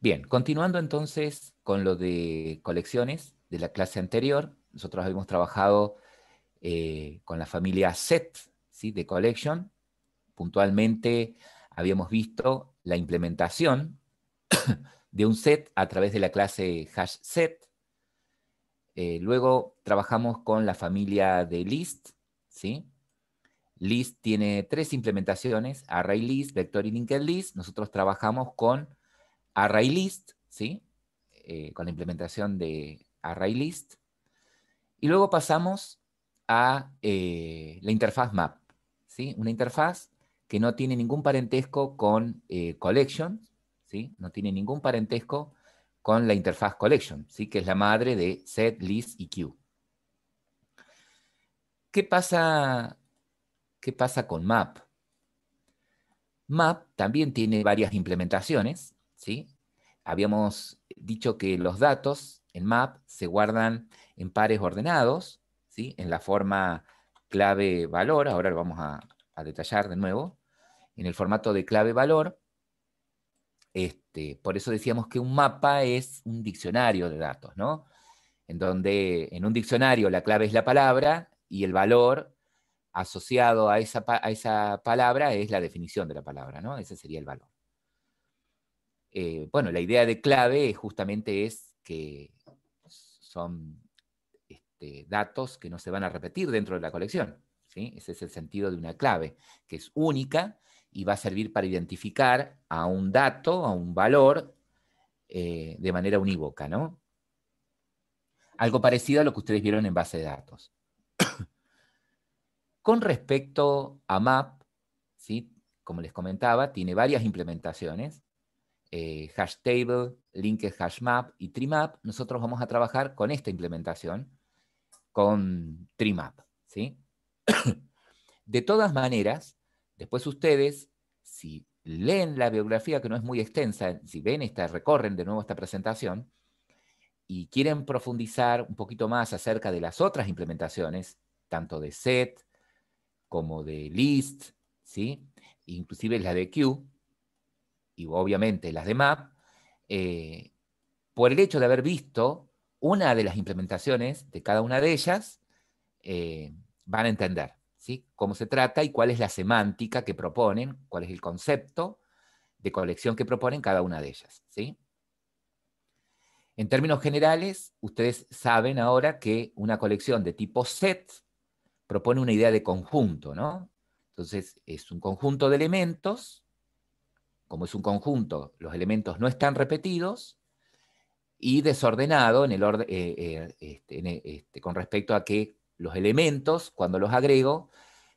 Bien, continuando entonces con lo de colecciones de la clase anterior, nosotros habíamos trabajado con la familia set, ¿sí? De collection. Puntualmente habíamos visto la implementación de un set a través de la clase hash set. Luego trabajamos con la familia de list, ¿sí? List tiene tres implementaciones: ArrayList, Vector y Linked List. Nosotros trabajamos con ArrayList, ¿sí? Con la implementación de ArrayList. Y luego pasamos a la interfaz map, ¿sí? Una interfaz que no tiene ningún parentesco con collection, ¿sí? No tiene ningún parentesco con la interfaz collection, ¿sí? Que es la madre de set, list y queue. ¿Qué pasa con map? Map también tiene varias implementaciones, ¿sí? Habíamos dicho que los datos en map se guardan en pares ordenados, ¿sí? En la forma clave-valor. Ahora lo vamos a detallar de nuevo. En el formato de clave-valor. Por eso decíamos que un mapa es un diccionario de datos, ¿no? En donde en un diccionario la clave es la palabra y el valor asociado a esa palabra es la definición de la palabra, ¿no? Ese sería el valor. Bueno, la idea de clave justamente es que son datos que no se van a repetir dentro de la colección, ¿sí? Ese es el sentido de una clave, que es única y va a servir para identificar a un dato, a un valor, de manera unívoca, ¿no? Algo parecido a lo que ustedes vieron en base de datos. Con respecto a map, ¿sí? Como les comentaba, tiene varias implementaciones. Hash table, linked hash map y tree map. Nosotros vamos a trabajar con esta implementación, con tree map, ¿sí? De todas maneras, después ustedes, si leen la bibliografía, que no es muy extensa, si ven recorren de nuevo esta presentación y quieren profundizar un poquito más acerca de las otras implementaciones, tanto de set como de list, ¿sí? Inclusive la de queue y obviamente las de map, por el hecho de haber visto una de las implementaciones de cada una de ellas, van a entender, ¿sí? Cómo se trata y cuál es la semántica que proponen, cuál es el concepto de colección que proponen cada una de ellas, ¿sí? En términos generales, ustedes saben ahora que una colección de tipo set propone una idea de conjunto, ¿no? Entonces, es un conjunto de elementos. Como es un conjunto, los elementos no están repetidos y desordenado en el orden, con respecto a que los elementos, cuando los agrego,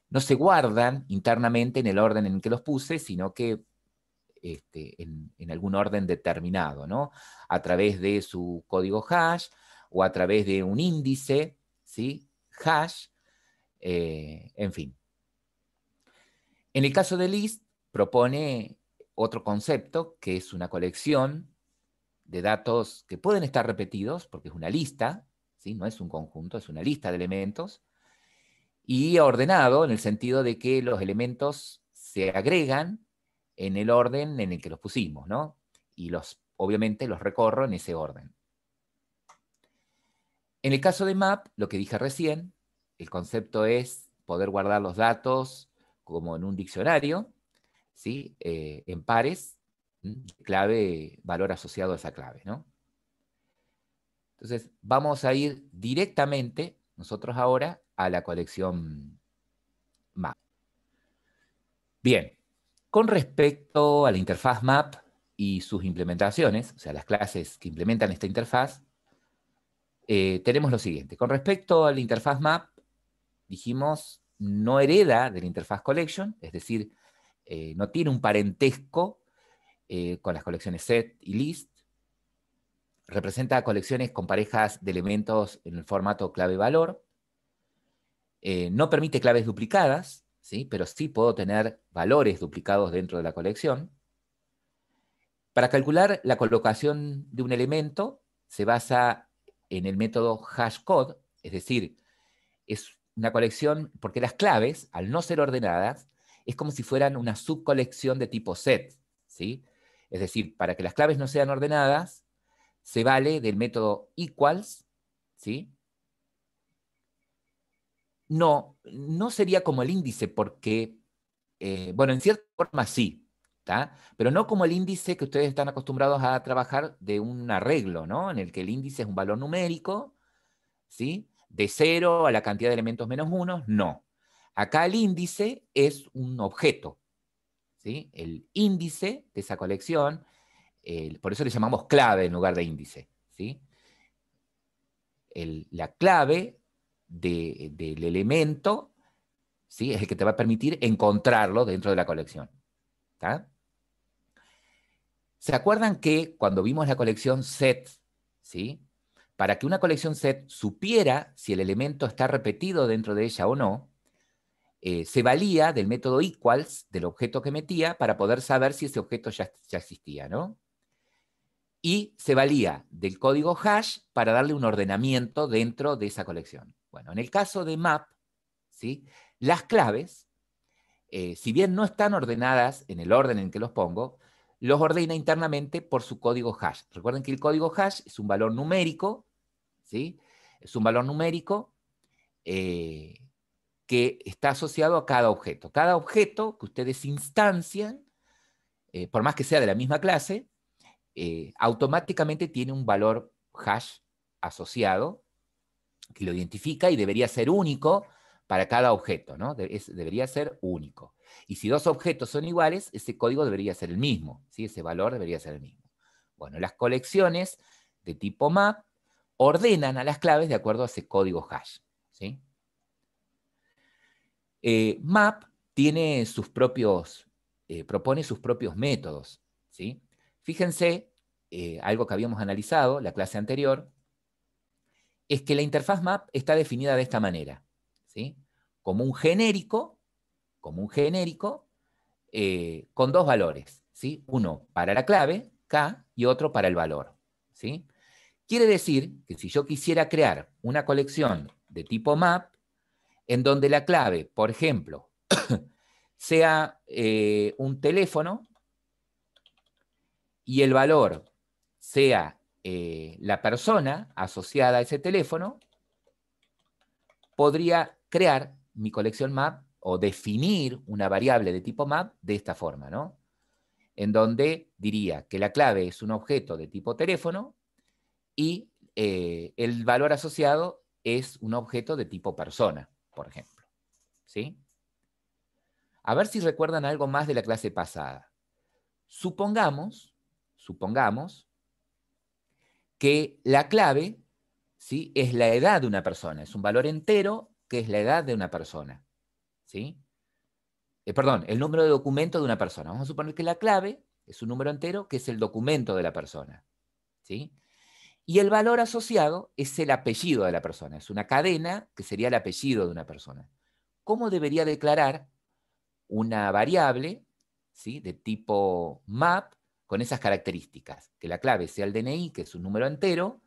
no se guardan internamente en el orden en que los puse, sino que en algún orden determinado, ¿no? A través de su código hash o a través de un índice, ¿sí? Hash, en fin. En el caso de list, propone otro concepto, que es una colección de datos que pueden estar repetidos, porque es una lista, ¿sí? No es un conjunto, es una lista de elementos, y ordenado en el sentido de que los elementos se agregan en el orden en el que los pusimos, ¿no? Y obviamente los recorro en ese orden. En el caso de map, lo que dije recién, el concepto es poder guardar los datos como en un diccionario, ¿sí? En pares, clave, valor asociado a esa clave, ¿no? Entonces, vamos a ir directamente, nosotros ahora, a la colección map. Bien, con respecto a la interfaz map y sus implementaciones, o sea, las clases que implementan esta interfaz, tenemos lo siguiente. Con respecto a la interfaz map, dijimos, no hereda de la interfaz collection, es decir, no tiene un parentesco con las colecciones set y list. Representa colecciones con parejas de elementos en el formato clave-valor. No permite claves duplicadas, ¿sí? Pero sí puedo tener valores duplicados dentro de la colección. Para calcular la colocación de un elemento, se basa en el método hashcode, es decir, es una colección, porque las claves, al no ser ordenadas, es como si fueran una subcolección de tipo set, ¿sí? Es decir, para que las claves no sean ordenadas, se vale del método equals, ¿sí? No, no sería como el índice porque, bueno, en cierta forma sí, ¿tá? Pero no como el índice que ustedes están acostumbrados a trabajar de un arreglo, ¿no? En el que el índice es un valor numérico, ¿sí? De 0 a la cantidad de elementos menos 1, no. Acá el índice es un objeto, ¿sí? El índice de esa colección, por eso le llamamos clave en lugar de índice, ¿sí? La clave del elemento, ¿sí? Es el que te va a permitir encontrarlo dentro de la colección. ¿Tá? ¿Se acuerdan que cuando vimos la colección set, ¿sí? Para que una colección set supiera si el elemento está repetido dentro de ella o no, se valía del método equals, del objeto que metía, para poder saber si ese objeto ya existía, ¿no? Y se valía del código hash para darle un ordenamiento dentro de esa colección. Bueno, en el caso de map, ¿sí? Las claves, si bien no están ordenadas en el orden en que los pongo, los ordena internamente por su código hash. Recuerden que el código hash es un valor numérico, ¿sí? Es un valor numérico que está asociado a cada objeto. Cada objeto que ustedes instancian, por más que sea de la misma clase, automáticamente tiene un valor hash asociado que lo identifica y debería ser único para cada objeto, ¿no? Debería ser único. Y si dos objetos son iguales, ese código debería ser el mismo, ¿sí? Ese valor debería ser el mismo. Bueno, las colecciones de tipo map ordenan a las claves de acuerdo a ese código hash, ¿sí? Map tiene sus propios, propone sus propios métodos, ¿sí? Fíjense, algo que habíamos analizado la clase anterior, es que la interfaz map está definida de esta manera, ¿sí? Como un genérico, con dos valores, ¿sí? Uno para la clave, K, y otro para el valor, ¿sí? Quiere decir que si yo quisiera crear una colección de tipo map, en donde la clave, por ejemplo, sea un teléfono y el valor sea la persona asociada a ese teléfono, podría crear mi colección map o definir una variable de tipo map de esta forma, ¿no? En donde diría que la clave es un objeto de tipo teléfono y el valor asociado es un objeto de tipo persona, por ejemplo, ¿sí? A ver si recuerdan algo más de la clase pasada. Supongamos que la clave, ¿sí? Es la edad de una persona, es un valor entero que es la edad de una persona, ¿sí? Perdón, el número de documento de una persona. Vamos a suponer que la clave es un número entero que es el documento de la persona, ¿sí? Y el valor asociado es el apellido de la persona, es una cadena que sería el apellido de una persona. ¿Cómo debería declarar una variable, ¿sí? De tipo map con esas características? Que la clave sea el DNI, que es un número entero,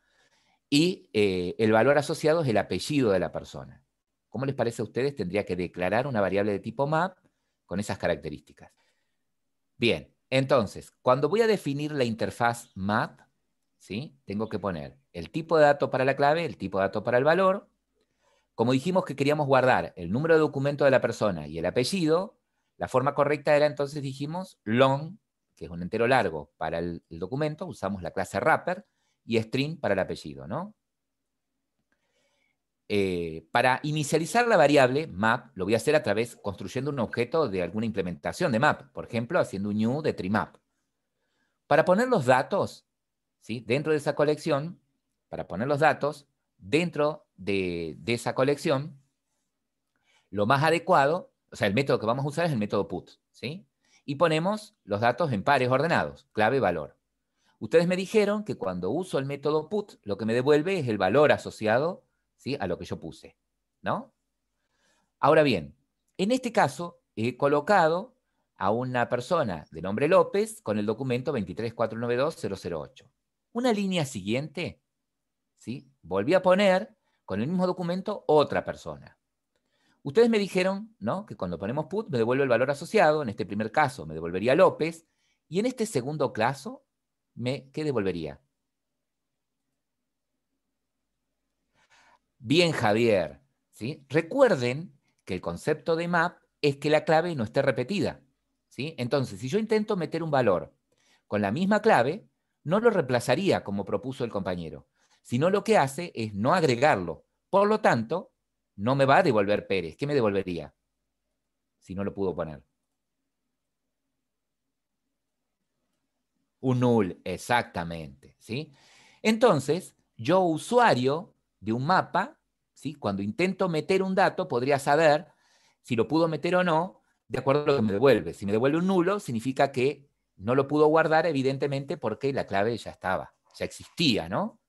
y el valor asociado es el apellido de la persona. ¿Cómo les parece a ustedes? Tendría que declarar una variable de tipo map con esas características. Bien, entonces, cuando voy a definir la interfaz map, ¿sí? Tengo que poner el tipo de dato para la clave, el tipo de dato para el valor. Como dijimos que queríamos guardar el número de documento de la persona y el apellido, la forma correcta era entonces dijimos long, que es un entero largo para el documento, usamos la clase wrapper, y string para el apellido, ¿no? Para inicializar la variable map, lo voy a hacer a través, construyendo un objeto de alguna implementación de map, por ejemplo, haciendo un new de trimap. Para poner los datos, ¿sí? Dentro de esa colección, para poner los datos dentro de esa colección, lo más adecuado, o sea, el método que vamos a usar es el método put, ¿sí? Y ponemos los datos en pares ordenados, clave, valor. Ustedes me dijeron que cuando uso el método put, lo que me devuelve es el valor asociado, ¿sí? A lo que yo puse, ¿no? Ahora bien, en este caso he colocado a una persona de nombre López con el documento 23492-008. Una línea siguiente, ¿sí? Volví a poner con el mismo documento otra persona. Ustedes me dijeron, ¿no? Que cuando ponemos put me devuelve el valor asociado, en este primer caso me devolvería López, Y en este segundo caso, ¿qué devolvería? Bien, Javier, ¿sí? Recuerden que el concepto de map es que la clave no esté repetida, ¿sí? Entonces, si yo intento meter un valor con la misma clave, no lo reemplazaría como propuso el compañero, sino lo que hace es no agregarlo. Por lo tanto, no me va a devolver Pérez. ¿Qué me devolvería si no lo pudo poner? Un null, exactamente, ¿sí? Entonces, yo, usuario de un mapa, ¿sí? Cuando intento meter un dato, podría saber si lo pudo meter o no, de acuerdo a lo que me devuelve. Si me devuelve un nulo, significa que no lo pudo guardar, evidentemente, porque la clave ya estaba, ya existía, ¿no?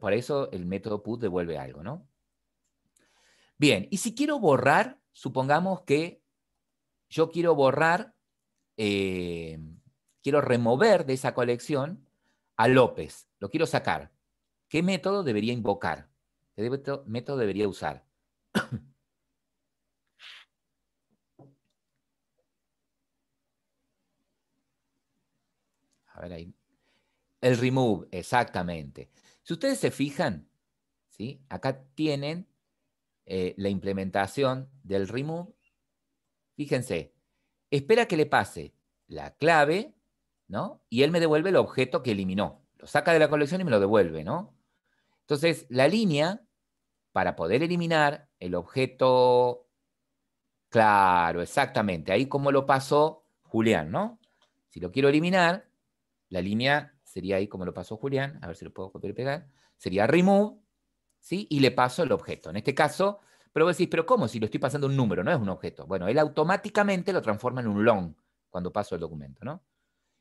Por eso el método put devuelve algo, ¿no? Bien, y si quiero borrar, supongamos que yo quiero borrar, eh, quiero remover de esa colección a López, lo quiero sacar. ¿Qué método debería invocar? ¿Qué método debería usar? A ver ahí. El remove, exactamente. Si ustedes se fijan, ¿sí? Acá tienen la implementación del remove. Fíjense, espera que le pase la clave, ¿no? Y él me devuelve el objeto que eliminó. Lo saca de la colección y me lo devuelve, ¿no? Entonces, la línea, para poder eliminar el objeto, claro, exactamente, ahí como lo pasó Julián, ¿no? Si lo quiero eliminar, la línea sería ahí como lo pasó Julián, a ver si lo puedo copiar y pegar, sería remove, ¿sí? Y le paso el objeto. En este caso, pero vos decís, pero ¿cómo? Si lo estoy pasando un número, no es un objeto. Bueno, él automáticamente lo transforma en un long cuando paso el documento, ¿no?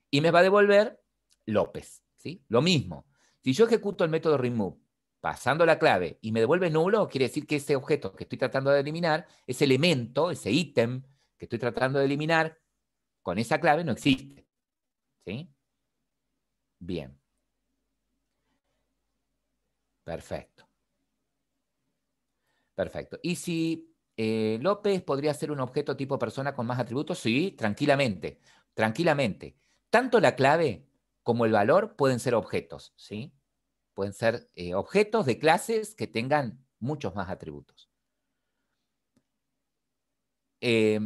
Y me va a devolver López, ¿sí? Lo mismo. Si yo ejecuto el método remove pasando la clave y me devuelve nulo, quiere decir que ese objeto que estoy tratando de eliminar, ese elemento, ese ítem que estoy tratando de eliminar con esa clave no existe, ¿sí? Bien, perfecto. Perfecto. ¿Y si López podría ser un objeto tipo persona con más atributos? Sí, tranquilamente, tranquilamente. Tanto la clave como el valor pueden ser objetos, ¿sí? Pueden ser objetos de clases que tengan muchos más atributos. Eh,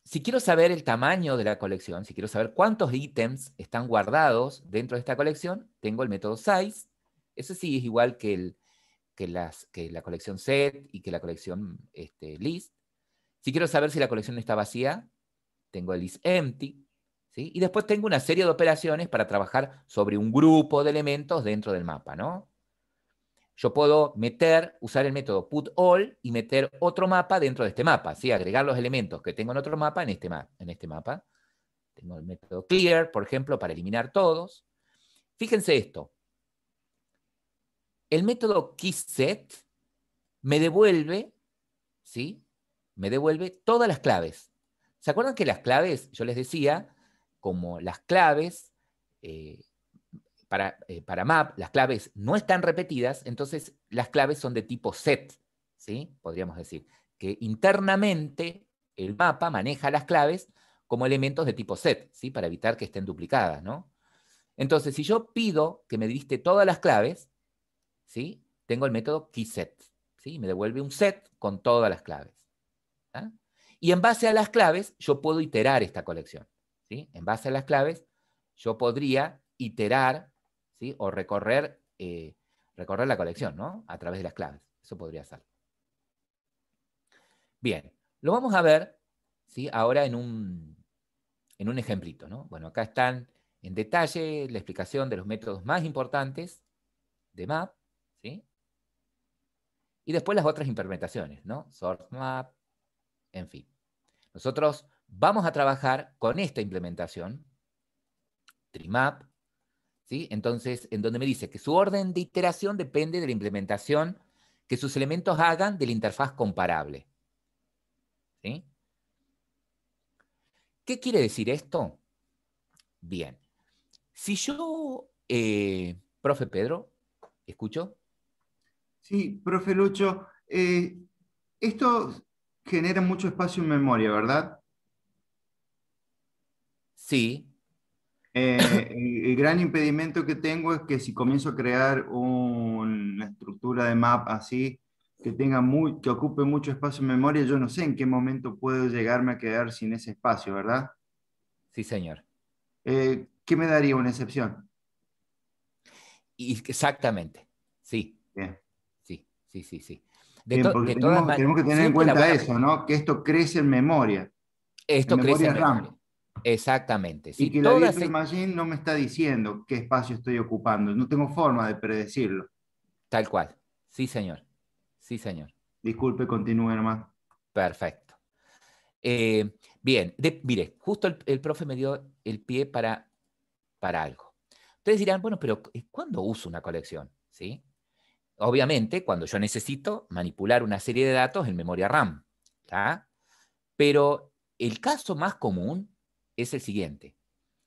si quiero saber el tamaño de la colección, si quiero saber cuántos ítems están guardados dentro de esta colección, tengo el método size. Ese sí es igual que la colección set y que la colección list. Si quiero saber si la colección está vacía, tengo el isEmpty, ¿sí? Y después tengo una serie de operaciones para trabajar sobre un grupo de elementos dentro del mapa, ¿no? Yo puedo usar el método putAll y meter otro mapa dentro de este mapa, ¿sí? Agregar los elementos que tengo en otro mapa en este mapa. Tengo el método clear, por ejemplo, para eliminar todos. Fíjense esto. El método keyset me devuelve, ¿sí? Me devuelve todas las claves. ¿Se acuerdan que las claves, yo les decía, como las claves eh, para map, las claves no están repetidas, entonces las claves son de tipo set, ¿sí? Podríamos decir que internamente el mapa maneja las claves como elementos de tipo set, ¿sí? Para evitar que estén duplicadas, ¿no? Entonces, si yo pido que me diste todas las claves, ¿sí? Tengo el método keyset, ¿sí? Me devuelve un set con todas las claves. ¿Ah? Y en base a las claves, yo puedo iterar esta colección, ¿sí? En base a las claves, yo podría iterar, ¿sí? O recorrer la colección, ¿no? A través de las claves. Eso podría ser. Bien, lo vamos a ver, ¿sí? Ahora en un ejemplito, ¿no? Bueno, acá están en detalle la explicación de los métodos más importantes de map, ¿sí? Y después las otras implementaciones, ¿no? Source map, en fin. Nosotros vamos a trabajar con esta implementación, Trimap, ¿sí? Entonces, en donde me dice que su orden de iteración depende de la implementación que sus elementos hagan de la interfaz comparable, ¿sí? ¿Qué quiere decir esto? Bien, si yo, profe Pedro, ¿escucho? Sí, profe Lucho, esto genera mucho espacio en memoria, ¿verdad? Sí, El gran impedimento que tengo es que si comienzo a crear una estructura de map así, que ocupe mucho espacio en memoria, yo no sé en qué momento puedo llegarme a quedar sin ese espacio, ¿verdad? sí, señor. ¿Qué me daría una excepción? Y exactamente. Sí, Bien. sí, sí, sí, sí. Bien, porque De todas tenemos maneras, que tener en siempre la cuenta buena. eso, ¿no? Que esto crece en Esto crece memoria en memoria. RAM, Exactamente. y ¿Sí? que la Todas, Virtual Machine no me está diciendo qué espacio estoy ocupando. No tengo forma de predecirlo. tal cual. Sí, señor. Sí, señor. Disculpe, continúe nomás. Perfecto. Bien, mire, justo el profe me dio el pie para algo. Ustedes dirán, bueno, pero ¿cuándo uso una colección? ¿Sí? Obviamente, cuando yo necesito manipular una serie de datos en memoria RAM. ¿Tá? Pero el caso más común es el siguiente.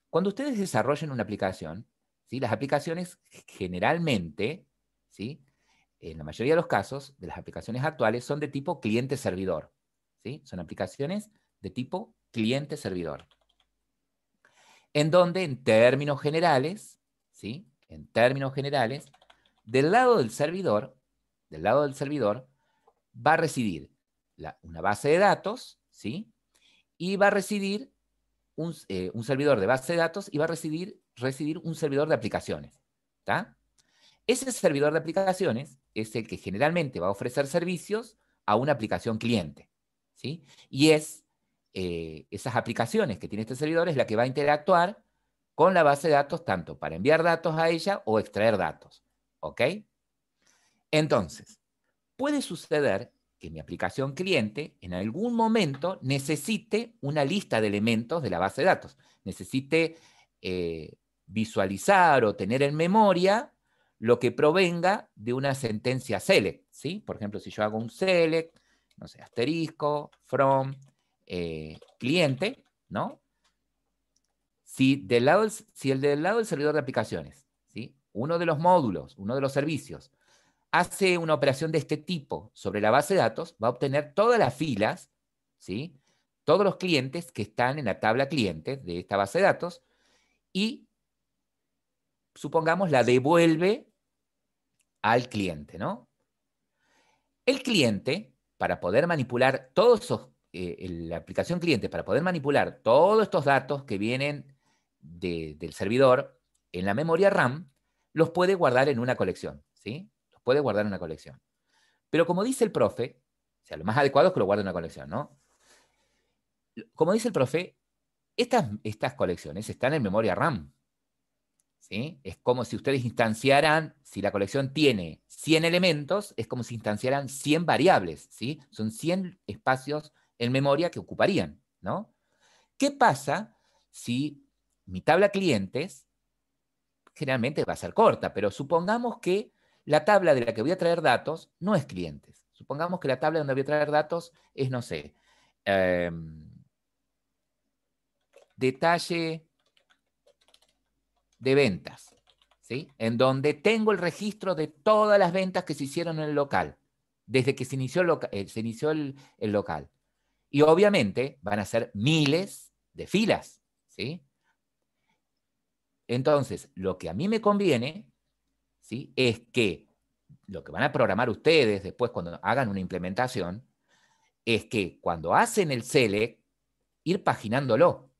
Cuando ustedes desarrollen una aplicación, ¿sí? Las aplicaciones generalmente, ¿sí? En la mayoría de los casos de las aplicaciones actuales son de tipo cliente-servidor. ¿Sí? Son aplicaciones de tipo cliente-servidor. En donde, en términos generales, ¿sí? En términos generales, del lado del lado del servidor, va a residir una base de datos, ¿sí? Y va a residir un servidor de base de datos y va a residir un servidor de aplicaciones. ¿Tá? Ese servidor de aplicaciones es el que generalmente va a ofrecer servicios a una aplicación cliente. ¿Sí? Y esas aplicaciones que tiene este servidor es la que va a interactuar con la base de datos tanto para enviar datos a ella o extraer datos. ¿Ok? Entonces, puede suceder que mi aplicación cliente en algún momento necesite una lista de elementos de la base de datos, necesite visualizar o tener en memoria lo que provenga de una sentencia select, ¿sí? Por ejemplo, si yo hago un select, no sé, asterisco, from, cliente, ¿no? Si el del lado del servidor de aplicaciones, ¿sí? Uno de los módulos, uno de los servicios, hace una operación de este tipo sobre la base de datos, va a obtener todas las filas, ¿sí? Todos los clientes que están en la tabla clientes de esta base de datos y, supongamos, la devuelve al cliente, ¿no? El cliente, para poder manipular todos esos, la aplicación cliente, para poder manipular todos estos datos que vienen del servidor en la memoria RAM, los puede guardar en una colección, ¿sí? Los puede guardar en una colección. Pero como dice el profe, o sea, lo más adecuado es que lo guarde en una colección, ¿no? Como dice el profe, estas colecciones están en memoria RAM, ¿sí? Es como si ustedes instanciaran, si la colección tiene 100 elementos, es como si instanciaran 100 variables, ¿sí? Son 100 espacios en memoria que ocuparían, ¿no? ¿Qué pasa si mi tabla clientes generalmente va a ser corta, pero supongamos que la tabla de la que voy a traer datos no es clientes. Supongamos que la tabla donde voy a traer datos es, no sé, eh, detalle de ventas, ¿sí? En donde tengo el registro de todas las ventas que se hicieron en el local, desde que se inició el local. Y obviamente van a ser miles de filas, ¿sí? Entonces, lo que a mí me conviene, ¿sí? Es que lo que van a programar ustedes después cuando hagan una implementación, es que cuando hacen el select, ir paginándolo.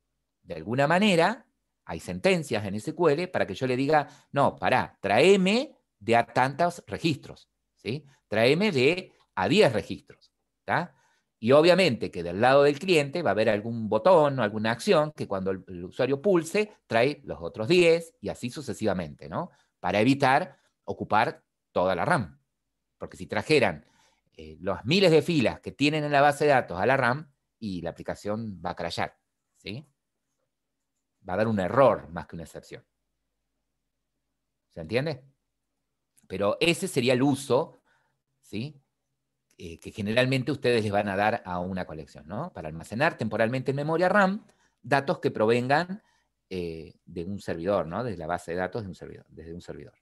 De alguna manera, hay sentencias en SQL para que yo le diga, no, pará, tráeme de a tantos registros, ¿sí? Tráeme de a 10 registros, ¿tá? Y obviamente que del lado del cliente va a haber algún botón o alguna acción que cuando el usuario pulse, trae los otros 10 y así sucesivamente, ¿no? Para evitar ocupar toda la RAM. Porque si trajeran los miles de filas que tienen en la base de datos a la RAM, y la aplicación va a crashear, ¿sí? Va a dar un error más que una excepción. ¿Se entiende? Pero ese sería el uso, ¿sí? Que generalmente ustedes les van a dar a una colección, ¿no? Para almacenar temporalmente en memoria RAM datos que provengan de un servidor, ¿no? Desde la base de datos de un servidor, desde un servidor.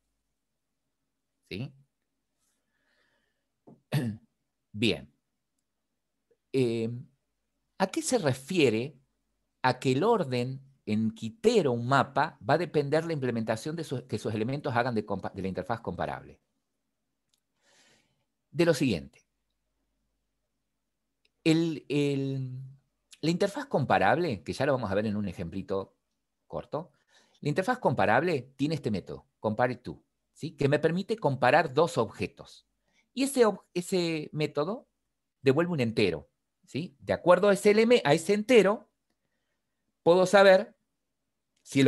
¿Sí? Bien. Eh, ¿A qué se refiere a que el orden enquitero un mapa va a depender la implementación que sus elementos hagan de la interfaz comparable. De lo siguiente. La interfaz comparable, que ya lo vamos a ver en un ejemplito corto, la interfaz comparable tiene este método, compareTo, ¿sí? Que me permite comparar dos objetos. Y ese método devuelve un entero, ¿sí? De acuerdo a ese entero, puedo saber si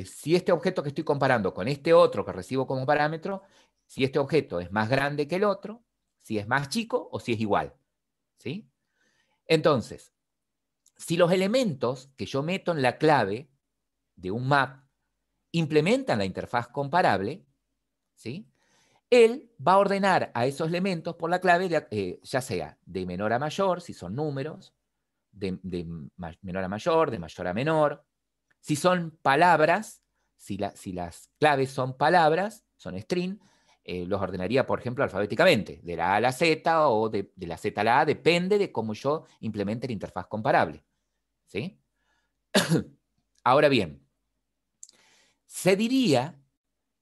si este objeto que estoy comparando con este otro que recibo como parámetro, si este objeto es más grande que el otro, si es más chico o si es igual, ¿sí? Entonces, si los elementos que yo meto en la clave de un map implementan la interfaz comparable, ¿sí? Él va a ordenar a esos elementos por la clave, ya sea de menor a mayor, si son números, de menor a mayor, de mayor a menor. Si son palabras, si las claves son palabras, son string, los ordenaría, por ejemplo, alfabéticamente, de la A a la Z o de la Z a la A, depende de cómo yo implemente la interfaz comparable, ¿sí? Ahora bien, se diría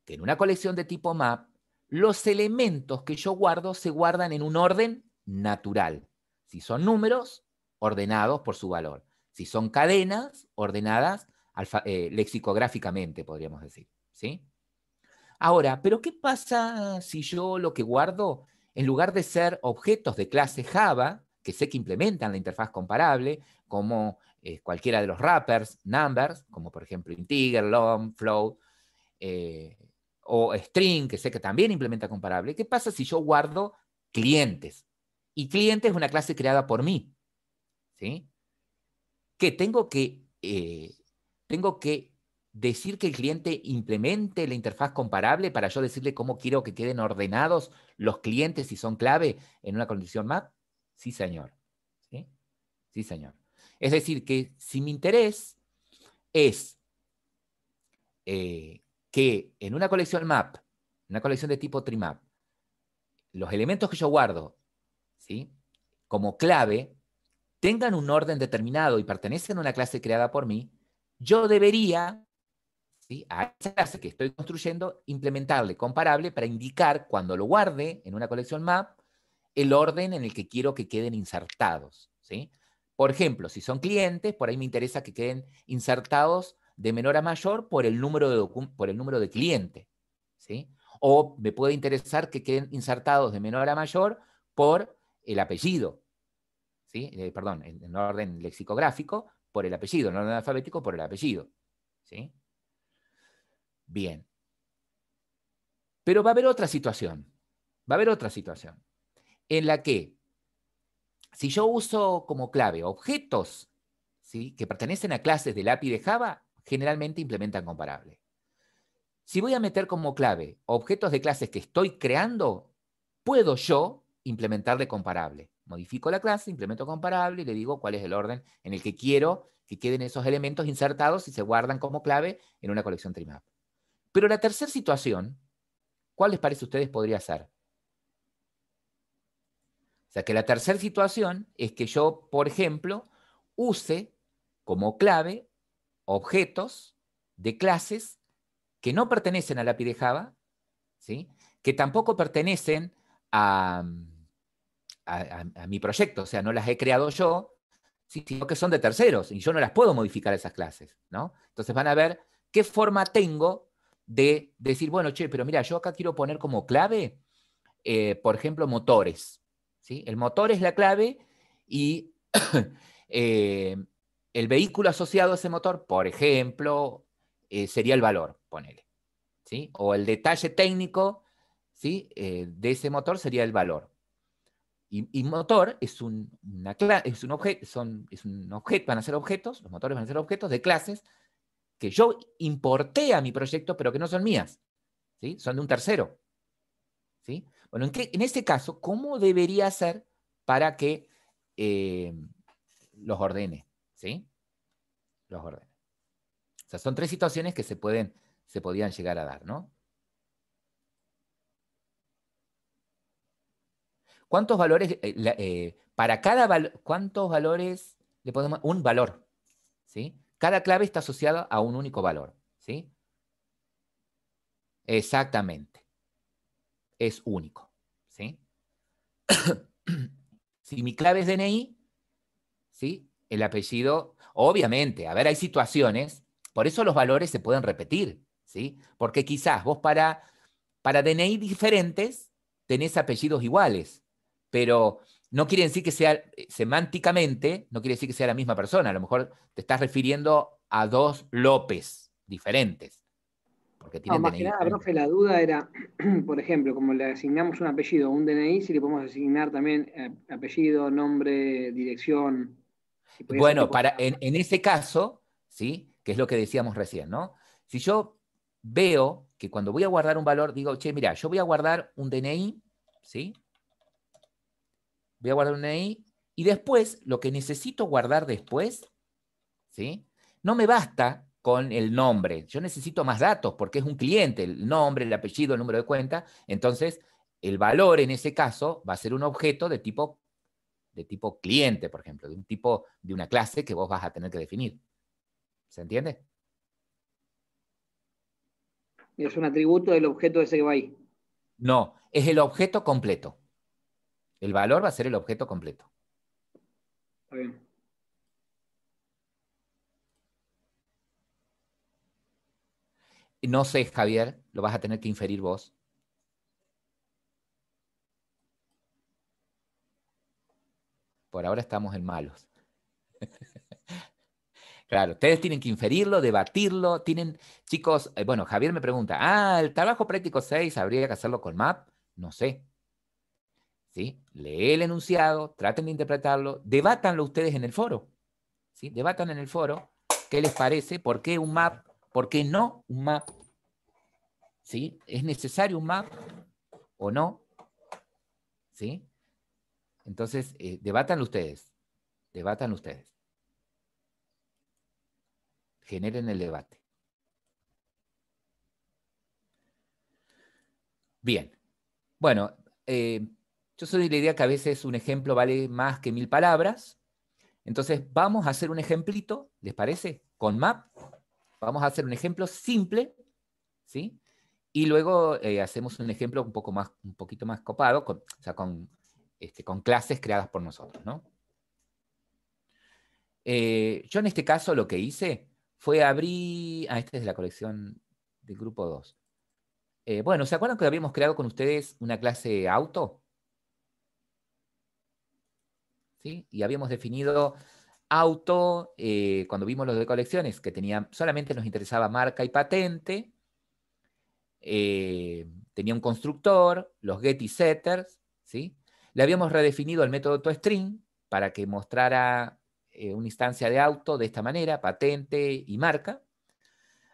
que en una colección de tipo map, los elementos que yo guardo se guardan en un orden natural. Si son números, ordenados por su valor. Si son cadenas, ordenadas lexicográficamente, podríamos decir, ¿sí? Ahora, ¿pero qué pasa si yo lo que guardo, en lugar de ser objetos de clase Java, que sé que implementan la interfaz comparable, como cualquiera de los wrappers, numbers, como por ejemplo integer, long, float, o string, que sé que también implementa comparable? ¿Qué pasa si yo guardo clientes? Y cliente es una clase creada por mí, ¿sí? Que tengo que decir que el cliente implemente la interfaz comparable para yo decirle cómo quiero que queden ordenados los clientes si son clave en una condición map. Sí, señor. ¿Sí? Sí, señor. Es decir, que si mi interés es que en una colección map, una colección de tipo trimap, los elementos que yo guardo, ¿sí?, como clave, tengan un orden determinado y pertenecen a una clase creada por mí, yo debería, ¿sí?, a esa clase que estoy construyendo, implementarle comparable para indicar, cuando lo guarde en una colección map, el orden en el que quiero que queden insertados, ¿sí? Por ejemplo, si son clientes, por ahí me interesa que queden insertados de menor a mayor por el número de cliente, ¿sí? O me puede interesar que queden insertados de menor a mayor por el apellido, ¿sí? Perdón, en orden lexicográfico, por el apellido, en orden alfabético, por el apellido, ¿sí? Bien. Pero va a haber otra situación, en la que si yo uso como clave objetos, ¿sí?, que pertenecen a clases del API de Java, generalmente implementan comparable. Si voy a meter como clave objetos de clases que estoy creando, puedo yo implementarle comparable. Modifico la clase, implemento comparable y le digo cuál es el orden en el que quiero que queden esos elementos insertados y se guardan como clave en una colección trimap. Pero la tercera situación, ¿cuál les parece a ustedes podría ser? O sea, que la tercera situación es que yo, por ejemplo, use como clave objetos de clases que no pertenecen al API de Java, ¿sí?, que tampoco pertenecen a mi proyecto, o sea, no las he creado yo, sino que son de terceros y yo no las puedo modificar esas clases, ¿no? Entonces van a ver qué forma tengo de decir, bueno, che, pero mira, yo acá quiero poner como clave, por ejemplo, motores, ¿sí? El motor es la clave y eh, el vehículo asociado a ese motor, por ejemplo, sería el valor, ponele, ¿sí? O el detalle técnico, ¿sí?, de ese motor sería el valor. Y motor es un objeto, van a ser objetos, los motores van a ser objetos de clases que yo importé a mi proyecto, pero que no son mías, ¿sí? Son de un tercero, ¿sí? Bueno, en este caso, ¿cómo debería ser para que los ordene, ¿sí? Los ordene. O sea, son tres situaciones que se podían llegar a dar, ¿no? ¿Cuántos valores, para cada valor, cuántos valores le podemos, un valor, ¿sí?, Cada clave está asociada a un único valor, ¿sí? Exactamente. Es único, ¿sí? Si mi clave es DNI, ¿sí? El apellido, obviamente, a ver, hay situaciones, por eso los valores se pueden repetir, ¿sí? Porque quizás vos para DNI diferentes tenés apellidos iguales, pero no quiere decir que sea, semánticamente, no quiere decir que sea la misma persona, a lo mejor te estás refiriendo a dos López diferentes, porque No, tienen más DNI que nada, diferentes. profe, la duda era, por ejemplo, como le asignamos un apellido a un DNI, si le podemos asignar también apellido, nombre, dirección, si podía ser Bueno, tipo... en ese caso, ¿sí? Que es lo que decíamos recién, ¿no? Si yo veo que cuando voy a guardar un valor, digo, che, mira, yo voy a guardar un DNI, ¿sí? Voy a guardar un DNI y después, lo que necesito guardar después, ¿sí? No me basta con el nombre, yo necesito más datos porque es un cliente, el nombre, el apellido, el número de cuenta, entonces el valor en ese caso va a ser un objeto de tipo cliente, por ejemplo, de un tipo de una clase que vos vas a tener que definir. ¿Se entiende? Es un atributo del objeto ese que va ahí. No, es el objeto completo. El valor va a ser el objeto completo. Está bien. No sé, Javier, lo vas a tener que inferir vos. Por ahora estamos en malos. Claro, ustedes tienen que inferirlo, debatirlo, tienen, chicos, bueno, Javier me pregunta, el trabajo práctico 6 habría que hacerlo con MAP, no sé, ¿sí? Lee el enunciado, traten de interpretarlo, debátanlo ustedes en el foro, ¿sí? Debatan en el foro qué les parece, por qué un MAP, por qué no un MAP, ¿sí? ¿Es necesario un MAP o no? ¿Sí? Entonces, debátanlo ustedes, debátanlo ustedes, generen el debate. Bien, bueno, yo soy de la idea que a veces un ejemplo vale más que 1000 palabras. Entonces vamos a hacer un ejemplito, ¿les parece? Con map. Vamos a hacer un ejemplo simple, ¿sí? Y luego hacemos un ejemplo un poquito más copado, o sea, con clases creadas por nosotros, ¿no? Yo en este caso lo que hice fue abrir... esta es la colección del grupo 2. Bueno, ¿se acuerdan que habíamos creado con ustedes una clase auto? ¿Sí? Y habíamos definido auto, cuando vimos los de colecciones, que solamente nos interesaba marca y patente, tenía un constructor, los get y setters, ¿sí? Le habíamos redefinido el método toString para que mostrara una instancia de auto de esta manera, patente y marca.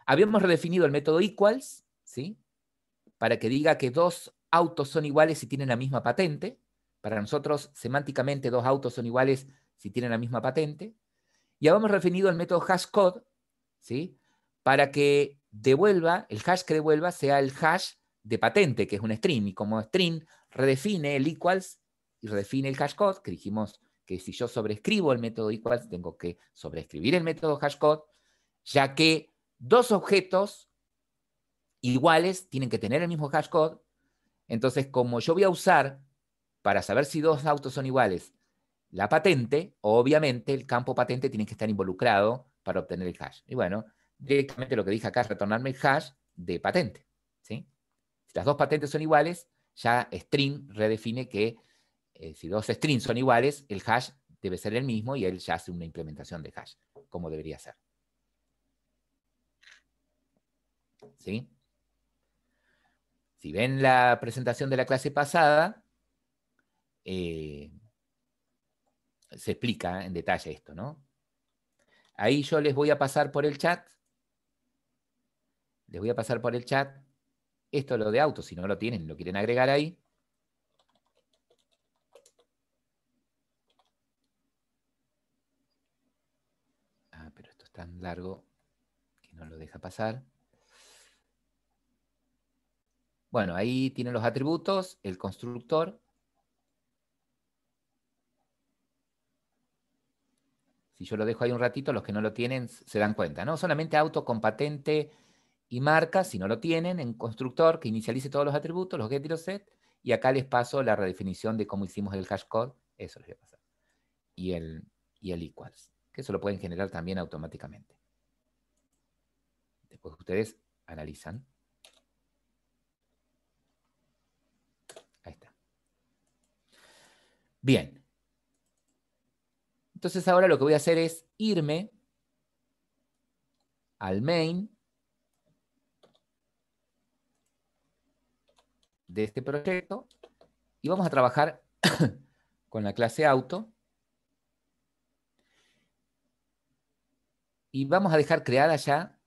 Habíamos redefinido el método equals, ¿sí? Para que diga que dos autos son iguales si tienen la misma patente. Para nosotros, semánticamente, dos autos son iguales si tienen la misma patente. Y habíamos redefinido el método hashCode, ¿sí? Para que devuelva, el hash que devuelva sea el hash de patente, que es un string. Y como string redefine el equals y redefine el hashcode, que dijimos que si yo sobrescribo el método equals, tengo que sobreescribir el método hashcode, ya que dos objetos iguales tienen que tener el mismo hashcode. Entonces, como yo voy a usar, para saber si dos autos son iguales, la patente, obviamente el campo patente tiene que estar involucrado para obtener el hash. Y bueno, directamente lo que dije acá es retornarme el hash de patente, ¿sí? Si las dos patentes son iguales, ya string redefine que si dos strings son iguales, el hash debe ser el mismo y él ya hace una implementación de hash, como debería ser. ¿Sí? Si ven la presentación de la clase pasada, se explica en detalle esto, ¿no? Ahí yo les voy a pasar por el chat. Les voy a pasar por el chat. Esto es lo de auto, si no lo tienen, lo quieren agregar ahí. Pero esto es tan largo que no lo deja pasar. Bueno, ahí tienen los atributos, el constructor. Si yo lo dejo ahí un ratito, los que no lo tienen se dan cuenta, ¿no? Solamente auto con patente y marca, si no lo tienen, en constructor, que inicialice todos los atributos, los get y los set, y acá les paso la redefinición de cómo hicimos el hash code, eso les voy a pasar. Y el equals, que eso lo pueden generar también automáticamente. Después ustedes analizan. Ahí está. Bien. Entonces ahora lo que voy a hacer es irme al main de este proyecto y vamos a trabajar con la clase auto y vamos a dejar creada ya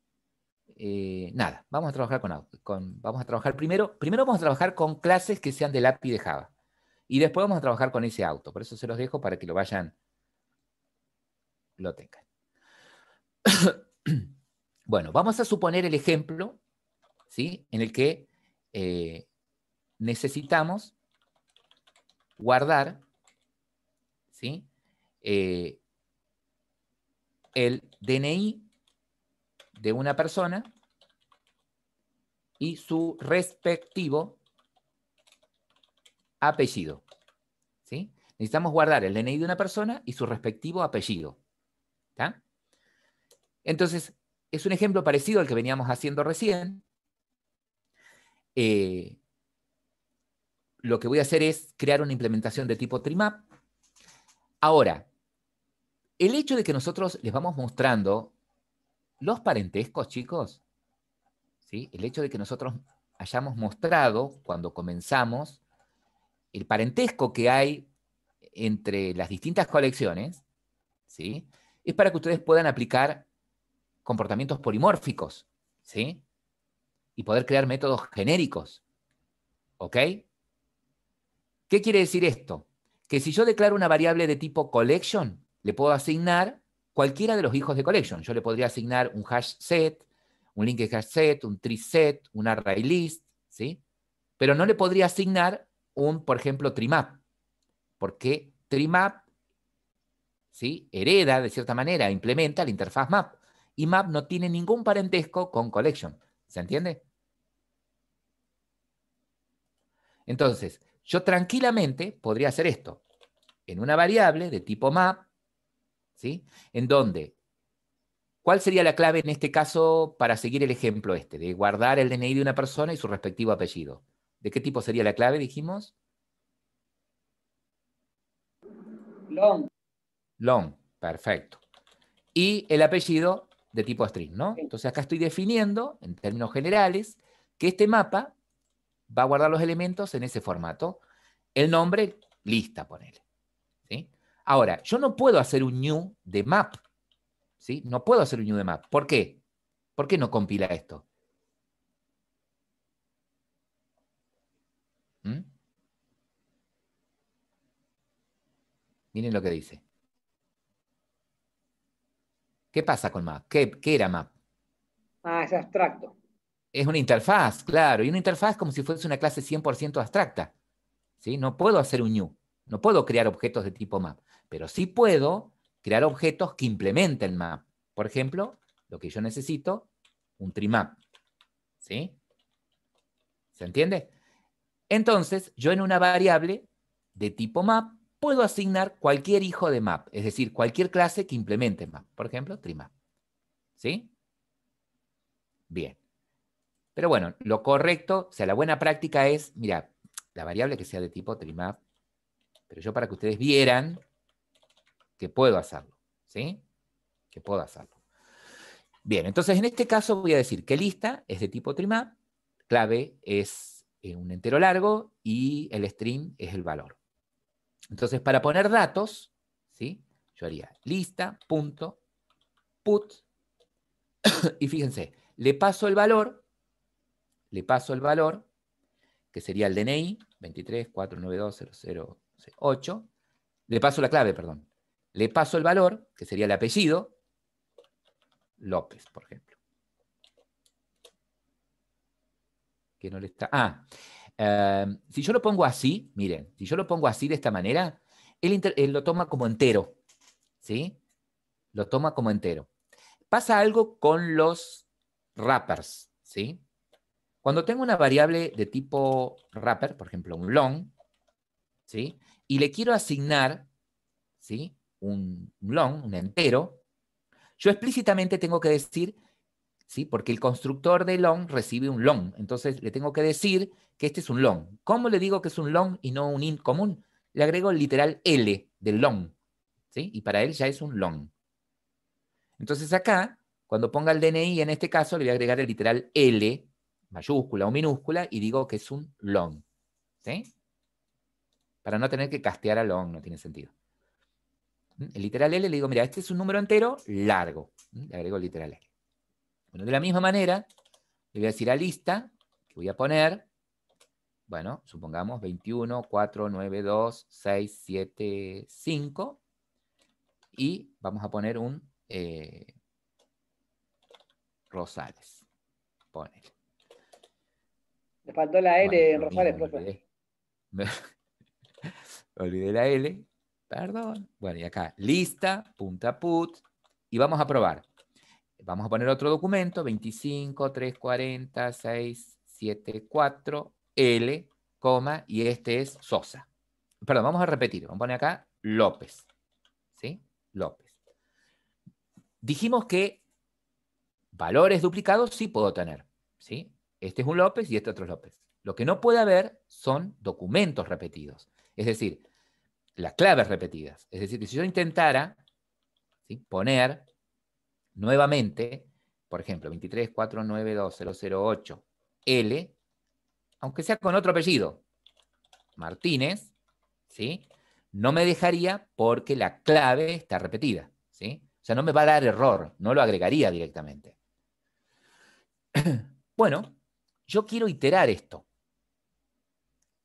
nada. Vamos a trabajar vamos a trabajar primero vamos a trabajar con clases que sean del API de Java y después vamos a trabajar con ese auto. Por eso se los dejo para que lo tengan. Bueno, vamos a suponer el ejemplo, ¿sí? En el que necesitamos guardar, ¿sí? El DNI de una persona y su respectivo apellido, ¿sí? Necesitamos guardar el DNI de una persona y su respectivo apellido, ¿está? Entonces, es un ejemplo parecido al que veníamos haciendo recién. Lo que voy a hacer es crear una implementación de tipo trimap. Ahora, el hecho de que nosotros les vamos mostrando los parentescos, chicos, ¿sí? El hecho de que nosotros hayamos mostrado, cuando comenzamos, el parentesco que hay entre las distintas colecciones, ¿sí? Es para que ustedes puedan aplicar comportamientos polimórficos, ¿sí? Y poder crear métodos genéricos, ¿ok? ¿Qué quiere decir esto? Que si yo declaro una variable de tipo collection, le puedo asignar cualquiera de los hijos de collection. Yo le podría asignar un hash set, un linked hash set, un tree set, un array list, ¿sí? Pero no le podría asignar por ejemplo, trimap, porque trimap, ¿sí? Hereda, de cierta manera, implementa la interfaz map. Y map no tiene ningún parentesco con collection. ¿Se entiende? Entonces, yo tranquilamente podría hacer esto en una variable de tipo map, ¿sí? En donde, ¿cuál sería la clave en este caso para seguir el ejemplo este, de guardar el DNI de una persona y su respectivo apellido? ¿De qué tipo sería la clave, dijimos? Long. Long, perfecto. Y el apellido de tipo string, ¿no? Entonces acá estoy definiendo, en términos generales, que este mapa va a guardar los elementos en ese formato. El nombre, lista, ponele. ¿Sí? Ahora, yo no puedo hacer un new de map. ¿Sí? No puedo hacer un new de map. ¿Por qué? ¿Por qué no compila esto? ¿Mm? Miren lo que dice. ¿Qué pasa con map? ¿Qué era map? Ah, es abstracto. Es una interfaz, claro. Y una interfaz como si fuese una clase 100% abstracta. ¿Sí? No puedo hacer un new. No puedo crear objetos de tipo map. Pero sí puedo crear objetos que implementen map. Por ejemplo, lo que yo necesito, un trimap. ¿Sí? ¿Se entiende? Entonces, yo en una variable de tipo map puedo asignar cualquier hijo de map, es decir, cualquier clase que implemente map. Por ejemplo, trimap. ¿Sí? Bien. Pero bueno, lo correcto, o sea, la buena práctica es, mira, la variable que sea de tipo trimap, pero yo para que ustedes vieran que puedo hacerlo. ¿Sí? Que puedo hacerlo. Bien, entonces en este caso voy a decir que lista es de tipo trimap, clave es un entero largo y el string es el valor. Entonces, para poner datos, ¿sí? Yo haría lista.put y fíjense, le paso el valor, que sería el DNI, 23492008, le paso la clave, perdón. Le paso el valor, que sería el apellido, López, por ejemplo. Que no le está... si yo lo pongo así, miren, si yo lo pongo así de esta manera, él lo toma como entero, ¿sí? lo toma como entero. Pasa algo con los wrappers, ¿sí? Cuando tengo una variable de tipo wrapper, por ejemplo, un long, ¿sí? Y le quiero asignar, ¿sí? Un long, un entero, yo explícitamente tengo que decir, ¿sí? Porque el constructor de long recibe un long, entonces le tengo que decir que este es un long. ¿Cómo le digo que es un long y no un int común? Le agrego el literal L del long, ¿sí? Y para él ya es un long. Entonces acá, cuando ponga el DNI, en este caso, le voy a agregar el literal L, mayúscula o minúscula, y digo que es un long, ¿sí? Para no tener que castear a long, no tiene sentido. El literal L le digo, mira, este es un número entero largo. Le agrego el literal L. Bueno, de la misma manera, le voy a decir a lista, que voy a poner, bueno, supongamos 21, 4, 9, 2, 6, 7, 5, y vamos a poner un Rosales. Ponele. Le faltó la L Bueno, en lo Rosales, mismo, me profe. olvidé. Me olvidé la L, perdón. Bueno, y acá, lista, punta put, y vamos a probar. Vamos a poner otro documento, 25, 340, 6, 7, 4, L, coma, y este es Sosa. Perdón, vamos a repetir. Vamos a poner acá López. ¿Sí? López. Dijimos que valores duplicados sí puedo tener. ¿Sí? Este es un López y este otro es López. Lo que no puede haber son documentos repetidos. Es decir, las claves repetidas. Es decir, que si yo intentara, ¿sí?, poner nuevamente, por ejemplo, 23492008 L, aunque sea con otro apellido, Martínez, ¿sí?, no me dejaría porque la clave está repetida, ¿sí? O sea, no me va a dar error, no lo agregaría directamente. Bueno, yo quiero iterar esto.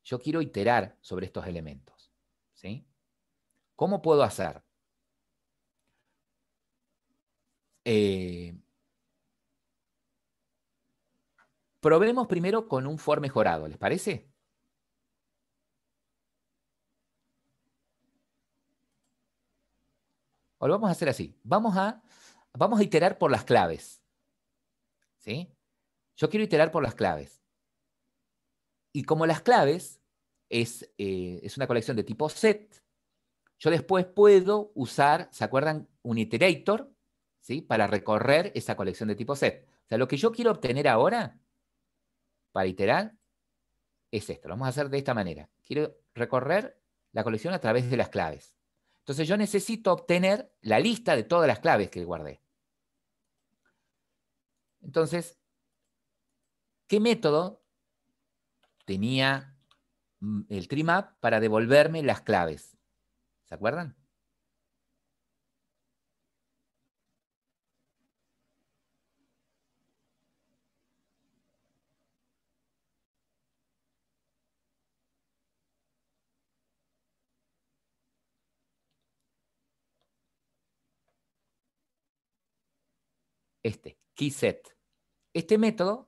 Yo quiero iterar sobre estos elementos, ¿sí? ¿Cómo puedo hacer? Probemos primero con un for mejorado, ¿les parece? O lo vamos a hacer así. Vamos a iterar por las claves, ¿sí? Yo quiero iterar por las claves. Y como las claves es una colección de tipo set, yo después puedo usar, ¿se acuerdan? Un iterator, ¿sí?, para recorrer esa colección de tipo set. O sea, lo que yo quiero obtener ahora para iterar es esto. Lo vamos a hacer de esta manera. Quiero recorrer la colección a través de las claves. Entonces yo necesito obtener la lista de todas las claves que guardé. Entonces, ¿qué método tenía el TreeMap para devolverme las claves? ¿Se acuerdan? KeySet. Este método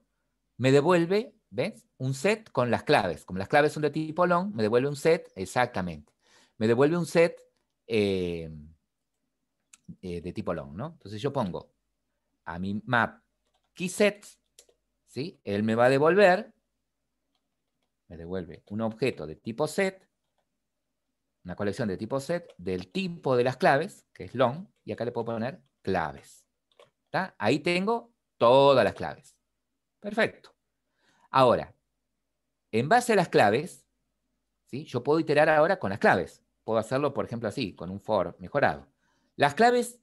me devuelve, ¿ves?, un set con las claves. Como las claves son de tipo long, me devuelve un set, exactamente. Me devuelve un set de tipo long, ¿no? Entonces yo pongo a mi map KeySet, ¿sí? Él me va a devolver, me devuelve un objeto de tipo set, una colección de tipo set, del tipo de las claves, que es long, y acá le puedo poner claves. ¿Está? Ahí tengo todas las claves. Perfecto. Ahora, en base a las claves, ¿sí?, yo puedo iterar ahora con las claves. Puedo hacerlo, por ejemplo, así, con un for mejorado. Las claves,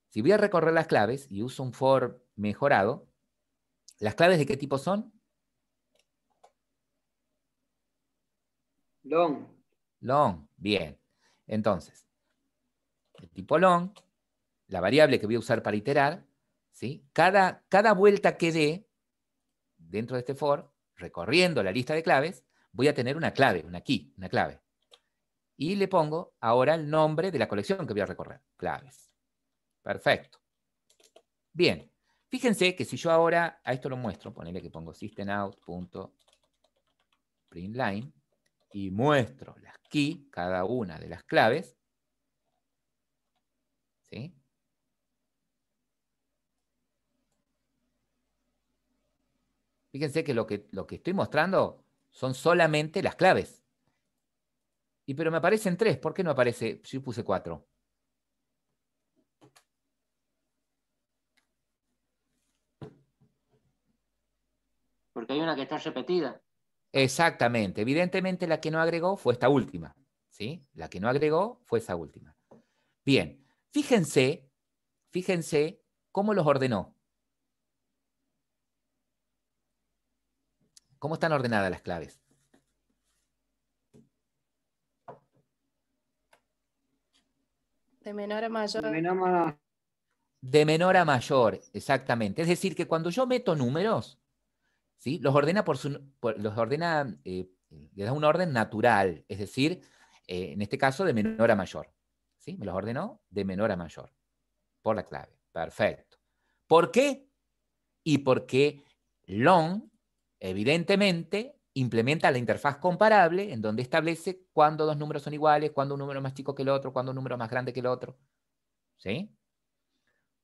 si voy a recorrer las claves y uso un for mejorado, ¿las claves de qué tipo son? Long. Long. Bien. Entonces, el tipo long, la variable que voy a usar para iterar, ¿sí?, cada vuelta que dé dentro de este for, recorriendo la lista de claves, voy a tener una clave, una key, una clave. Y le pongo ahora el nombre de la colección que voy a recorrer. Claves. Perfecto. Bien. Fíjense que si yo ahora a esto lo muestro, ponele que pongo systemout.println y muestro las key, cada una de las claves, ¿sí?, Fíjense que lo que estoy mostrando son solamente las claves. Pero me aparecen 3. ¿Por qué no aparece? Yo puse 4. Porque hay una que está repetida. Exactamente. Evidentemente la que no agregó fue esta última. ¿Sí? La que no agregó fue esa última. Bien. Fíjense cómo los ordenó. ¿Cómo están ordenadas las claves? De menor a mayor. De menor a mayor, exactamente. Es decir, que cuando yo meto números, ¿sí? Los ordena le da un orden natural, es decir, en este caso de menor a mayor. ¿Sí? Me los ordenó de menor a mayor, por la clave. Perfecto. ¿Por qué? Y porque long, evidentemente, implementa la interfaz comparable, en donde establece cuándo 2 números son iguales, cuándo un número es más chico que el otro, cuándo un número es más grande que el otro. ¿Sí?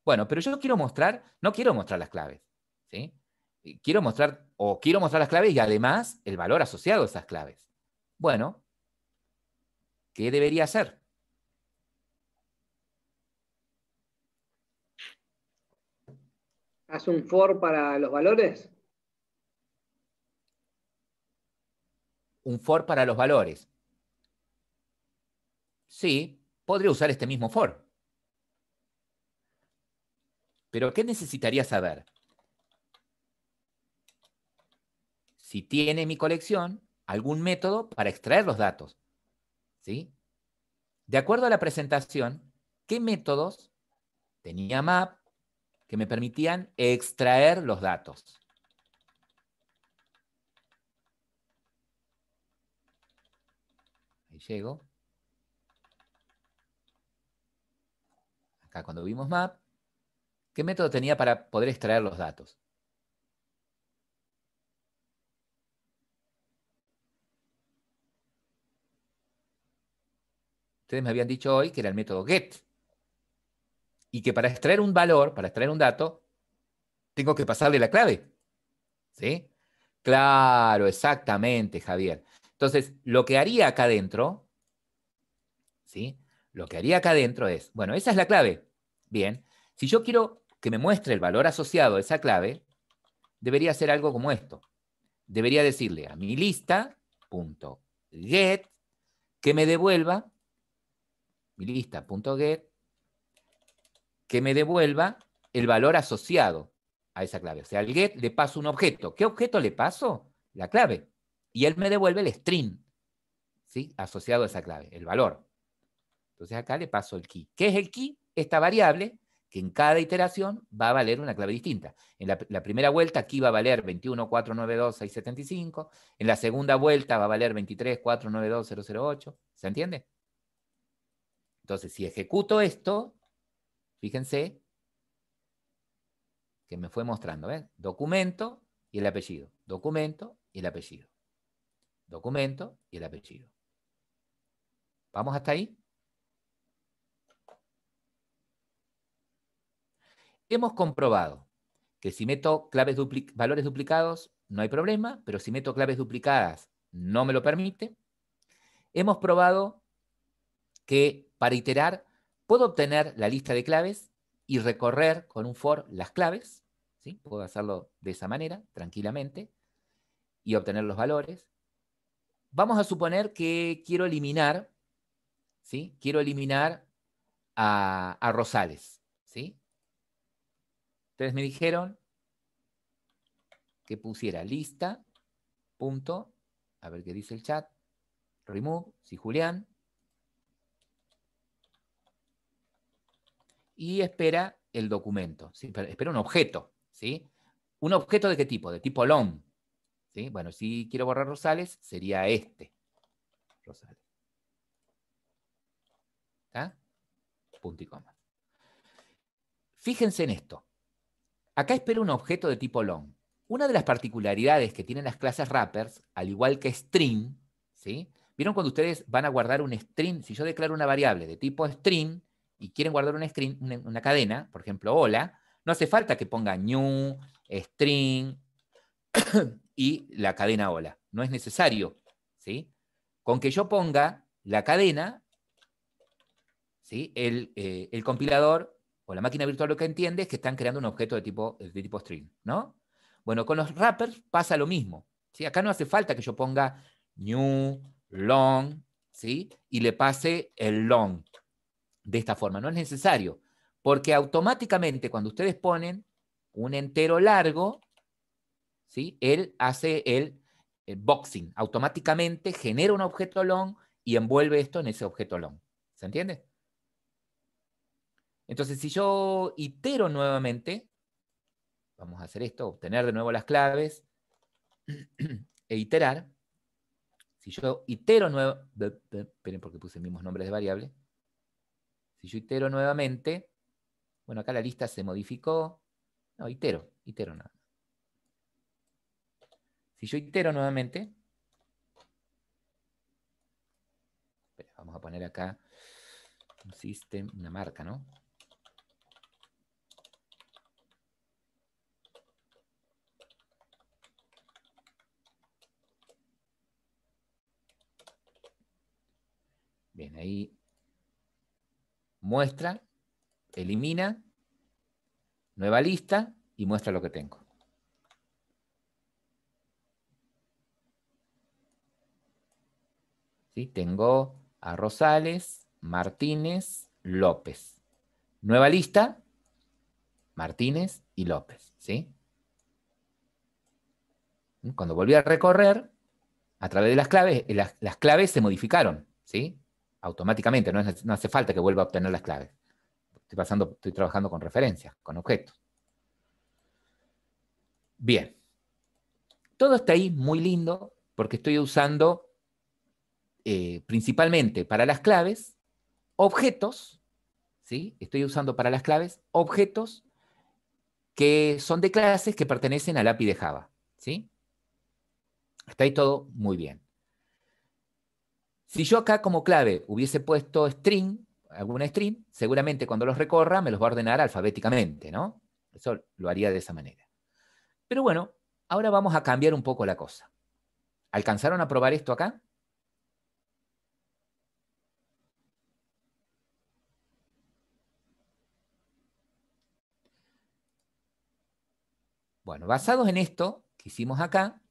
Bueno, pero yo no quiero mostrar las claves. ¿Sí? Quiero mostrar las claves y además el valor asociado a esas claves. Bueno, ¿qué debería hacer? ¿Haz un for para los valores? Un for para los valores. Sí, podría usar este mismo for. Pero ¿qué necesitaría saber? Si tiene mi colección algún método para extraer los datos. ¿Sí? De acuerdo a la presentación, ¿qué métodos tenía map que me permitían extraer los datos? Ahí llego. Acá cuando vimos map, ¿qué método tenía para poder extraer los datos? Ustedes me habían dicho hoy que era el método get. Y que para extraer un valor, para extraer un dato, tengo que pasarle la clave. ¿Sí? Claro, exactamente, Javier. Entonces, lo que haría acá adentro, ¿sí? Lo que haría acá adentro es, bueno, esa es la clave. Bien, si yo quiero que me muestre el valor asociado a esa clave, debería hacer algo como esto. Debería decirle a mi lista.get que me devuelva mi lista.get que me devuelva el valor asociado a esa clave. O sea, al get le paso un objeto. ¿Qué objeto le paso? La clave. Y él me devuelve el string, ¿sí? Asociado a esa clave, el valor. Entonces acá le paso el key. ¿Qué es el key? Esta variable que en cada iteración va a valer una clave distinta. En la primera vuelta aquí va a valer 21.492.675. En la segunda vuelta va a valer 23.492.008. ¿Se entiende? Entonces, si ejecuto esto, fíjense que me fue mostrando, ¿ves? Documento y el apellido. Documento y el apellido. Documento y el apellido. ¿Vamos hasta ahí? Hemos comprobado que si meto valores duplicados no hay problema, pero si meto claves duplicadas no me lo permite. Hemos probado que para iterar puedo obtener la lista de claves y recorrer con un for las claves. ¿Sí? Puedo hacerlo de esa manera, tranquilamente, y obtener los valores. Vamos a suponer que quiero eliminar, ¿sí? Quiero eliminar a Rosales, ¿sí? Ustedes me dijeron que pusiera lista, punto, a ver qué dice el chat, remove, sí, Julián, y espera el documento, ¿sí? Espera un objeto, ¿sí? ¿Un objeto de qué tipo? De tipo long, ¿sí? Bueno, si quiero borrar Rosales, sería este, Rosales. ¿Está? Punto y coma. Fíjense en esto. Acá espero un objeto de tipo long. Una de las particularidades que tienen las clases wrappers, al igual que string, ¿sí? ¿Vieron cuando ustedes van a guardar un string? Si yo declaro una variable de tipo string y quieren guardar una cadena, por ejemplo, hola, no hace falta que ponga new, string, y la cadena hola. No es necesario, ¿sí? Con que yo ponga la cadena, ¿sí? El compilador o la máquina virtual lo que entiende es que están creando un objeto de tipo string, ¿no? Bueno, con los wrappers pasa lo mismo, ¿sí? Acá no hace falta que yo ponga new, long, ¿sí? Y le pase el long de esta forma. No es necesario, porque automáticamente cuando ustedes ponen un entero largo, ¿sí? Él hace el boxing, automáticamente genera un objeto long y envuelve esto en ese objeto long. ¿Se entiende? Entonces, si yo itero nuevamente, vamos a hacer esto, obtener de nuevo las claves e iterar. Si yo itero nuevamente, esperen porque puse mismos nombres de variable. Si yo itero nuevamente, bueno, acá la lista se modificó. No, itero nada. Si yo itero nuevamente, vamos a poner acá un system, una marca, ¿no? Bien, ahí muestra, elimina, nueva lista y muestra lo que tengo. ¿Sí? Tengo a Rosales, Martínez, López. Nueva lista, Martínez y López. ¿Sí? Cuando volví a recorrer, a través de las claves se modificaron. ¿Sí? Automáticamente, no hace falta que vuelva a obtener las claves. Estoy trabajando con referencias, con objetos. Bien. Todo está ahí muy lindo porque estoy usando principalmente para las claves objetos, ¿sí? Estoy usando para las claves objetos que son de clases que pertenecen al API de Java, ¿sí? Está ahí todo muy bien. Si yo acá como clave hubiese puesto string, alguna string, seguramente cuando los recorra me los va a ordenar alfabéticamente, ¿no? Eso lo haría de esa manera. Pero bueno, ahora vamos a cambiar un poco la cosa. ¿Alcanzaron a probar esto acá? Bueno, basados en esto que hicimos acá,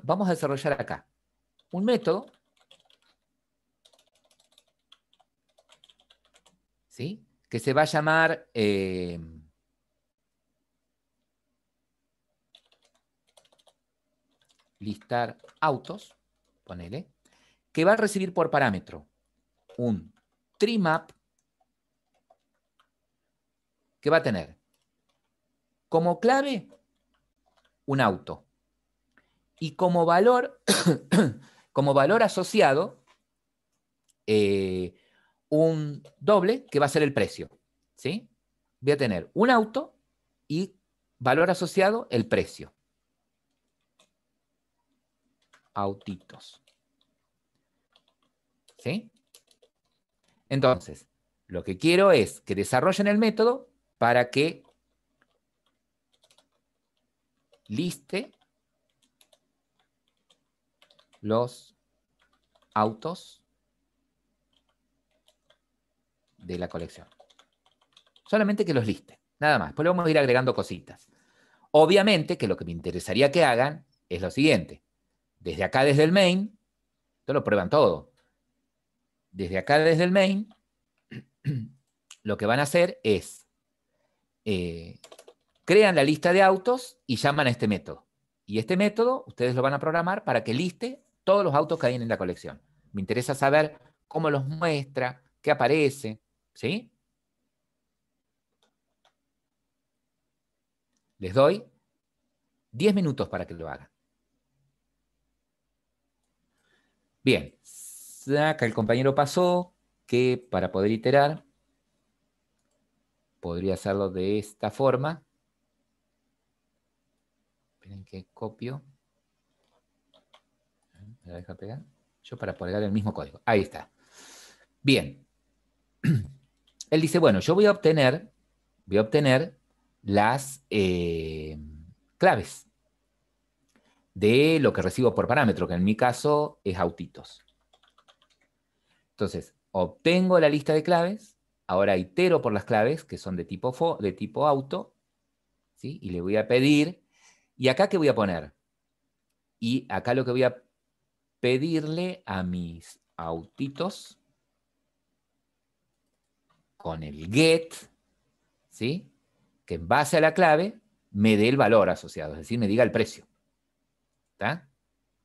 vamos a desarrollar acá un método, ¿sí? Que se va a llamar listar autos, ponele, que va a recibir por parámetro un trimap que va a tener como clave un auto y como valor, como valor asociado un doble que va a ser el precio, ¿sí? Voy a tener un auto y valor asociado el precio. Autitos. ¿Sí? Entonces, lo que quiero es que desarrollen el método para que liste los autos de la colección. Solamente que los liste, nada más. Después le vamos a ir agregando cositas. Obviamente que lo que me interesaría que hagan es lo siguiente. Desde acá, desde el main, esto lo prueban todo. Desde acá, desde el main, lo que van a hacer es crean la lista de autos y llaman a este método. Y este método ustedes lo van a programar para que liste todos los autos que hay en la colección. Me interesa saber cómo los muestra, qué aparece, ¿sí? Les doy 10 minutos para que lo hagan. Bien, acá el compañero pasó que para poder iterar podría hacerlo de esta forma. Esperen que copio. ¿Me la deja pegar? Yo para pegar el mismo código. Ahí está. Bien. Él dice, bueno, yo voy a obtener las claves de lo que recibo por parámetro, que en mi caso es autitos. Entonces, obtengo la lista de claves, ahora itero por las claves, que son de tipo auto, ¿sí? Y le voy a pedir, ¿y acá qué voy a poner? Y acá lo que voy a pedirle a mis autitos con el get, ¿sí? Que en base a la clave me dé el valor asociado, es decir, me diga el precio. ¿Está?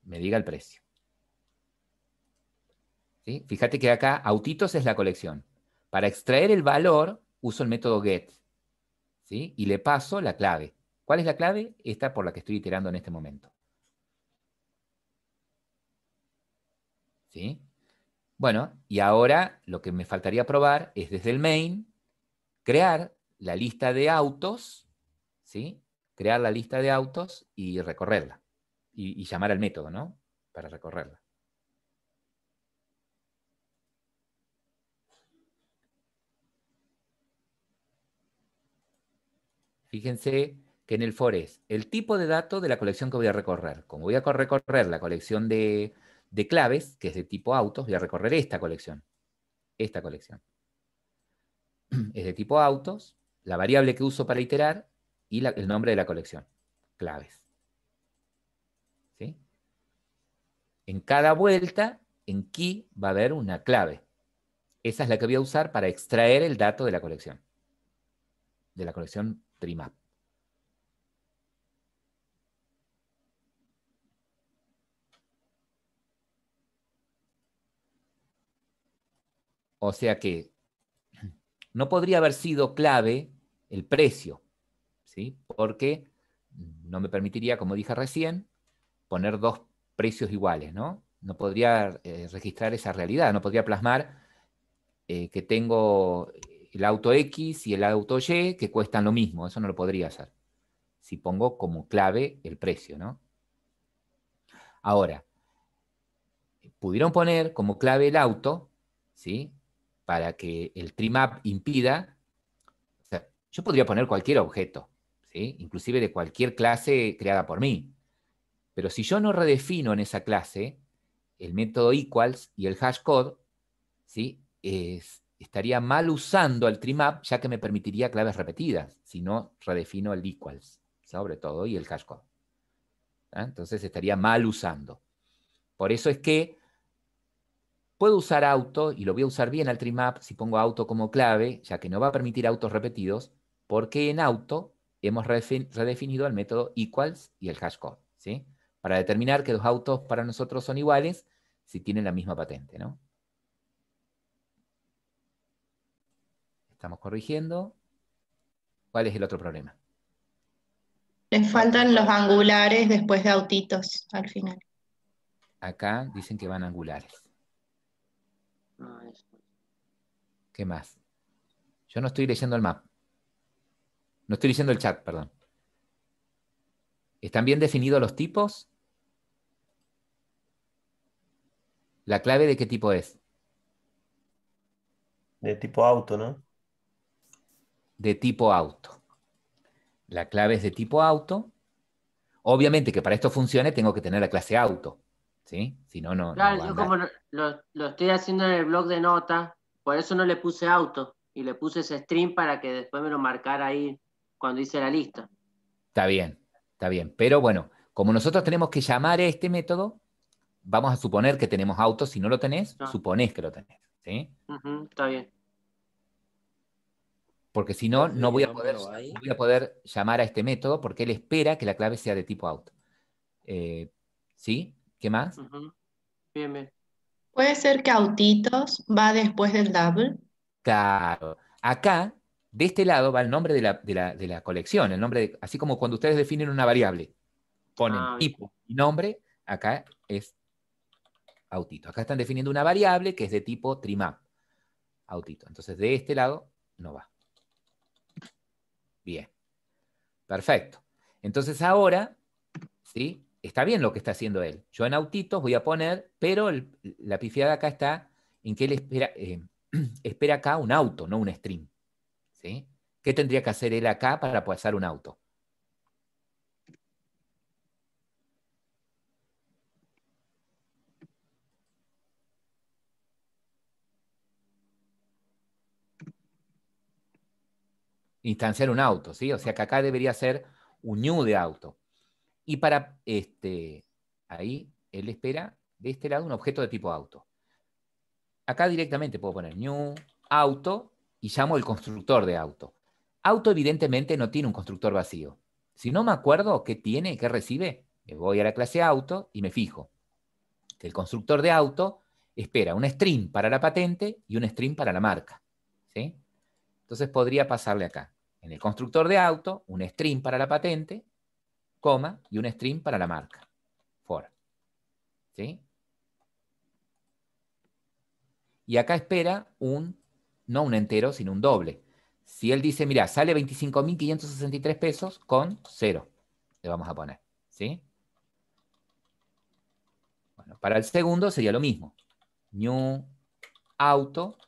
Me diga el precio. ¿Sí? Fíjate que acá autitos es la colección. Para extraer el valor uso el método get, ¿sí? Y le paso la clave. ¿Cuál es la clave? Esta por la que estoy iterando en este momento. ¿Sí? Bueno, y ahora lo que me faltaría probar es desde el main crear la lista de autos, ¿sí? Crear la lista de autos y recorrerla. Y llamar al método, ¿no? Para recorrerla. Fíjense que en el for es el tipo de dato de la colección que voy a recorrer. Como voy a recorrer la colección de claves, que es de tipo autos, voy a recorrer esta colección. Esta colección. Es de tipo autos, la variable que uso para iterar y el nombre de la colección. Claves. ¿Sí? En cada vuelta, en key, va a haber una clave. Esa es la que voy a usar para extraer el dato de la colección Trimap. O sea que no podría haber sido clave el precio, ¿sí? Porque no me permitiría, como dije recién, poner dos precios iguales, ¿no? No podría registrar esa realidad, no podría plasmar que tengo el auto X y el auto Y que cuestan lo mismo, eso no lo podría hacer. Si pongo como clave el precio, ¿no? Ahora, pudieron poner como clave el auto, ¿sí? Para que el trimap impida, o sea, yo podría poner cualquier objeto, ¿sí? Inclusive de cualquier clase creada por mí. Pero si yo no redefino en esa clase el método equals y el hashcode, ¿sí? Estaría mal usando el trimap, ya que me permitiría claves repetidas, si no redefino el equals, sobre todo, y el hashcode. Entonces estaría mal usando. Por eso es que puedo usar auto, y lo voy a usar bien al trimap si pongo auto como clave, ya que no va a permitir autos repetidos, porque en auto hemos redefinido el método equals y el hashcode, ¿sí? Para determinar que los autos para nosotros son iguales si tienen la misma patente, ¿no? Estamos corrigiendo. ¿Cuál es el otro problema? Les faltan los angulares después de autitos al final. Acá dicen que van angulares. No, eso. ¿Qué más? Yo no estoy leyendo el map. No estoy leyendo el chat, perdón. ¿Están bien definidos los tipos? ¿La clave de qué tipo es? De tipo auto, ¿no? De tipo auto. La clave es de tipo auto. Obviamente que para esto funcione tengo que tener la clase auto, ¿sí? Si no, no Claro, va a yo andar. como lo estoy haciendo en el blog de notas, por eso no le puse auto y le puse ese string para que después me lo marcara ahí cuando hice la lista. Está bien, está bien. Pero bueno, como nosotros tenemos que llamar a este método, vamos a suponer que tenemos auto. Si no lo tenés, Ah. suponés que lo tenés, ¿sí? Está bien. Porque si no, Profe, no voy a llamámoslo ahí. llamar a este método porque él espera que la clave sea de tipo auto. ¿Sí? ¿Qué más? Bien, bien. ¿Puede ser que autitos va después del double? Claro. Acá, de este lado, va el nombre de la colección, el nombre así como cuando ustedes definen una variable, ponen Bien. tipo y nombre, acá es autito. Acá están definiendo una variable que es de tipo trimap, autito. Entonces, de este lado no va. Bien. Perfecto. Entonces ahora, ¿sí? Está bien lo que está haciendo él. Yo en autitos voy a poner, pero la pifiada acá está en que él espera acá un auto, no un string. ¿Sí? ¿Qué tendría que hacer él acá para pasar un auto? instanciar un auto, ¿sí? O sea que acá debería ser un new de auto. Y para ahí él espera de este lado un objeto de tipo auto. Acá directamente puedo poner new auto y llamo el constructor de auto. Auto evidentemente no tiene un constructor vacío. Si no me acuerdo qué tiene, qué recibe, me voy a la clase auto y me fijo que el constructor de auto espera un string para la patente y un string para la marca, ¿sí? Entonces podría pasarle acá, en el constructor de auto, un string para la patente, coma, y un string para la marca, for, ¿sí? Y acá espera no un entero, sino un doble. Si él dice, mira, sale 25.563 pesos con 0, le vamos a poner, ¿sí? Bueno, para el segundo sería lo mismo. New auto,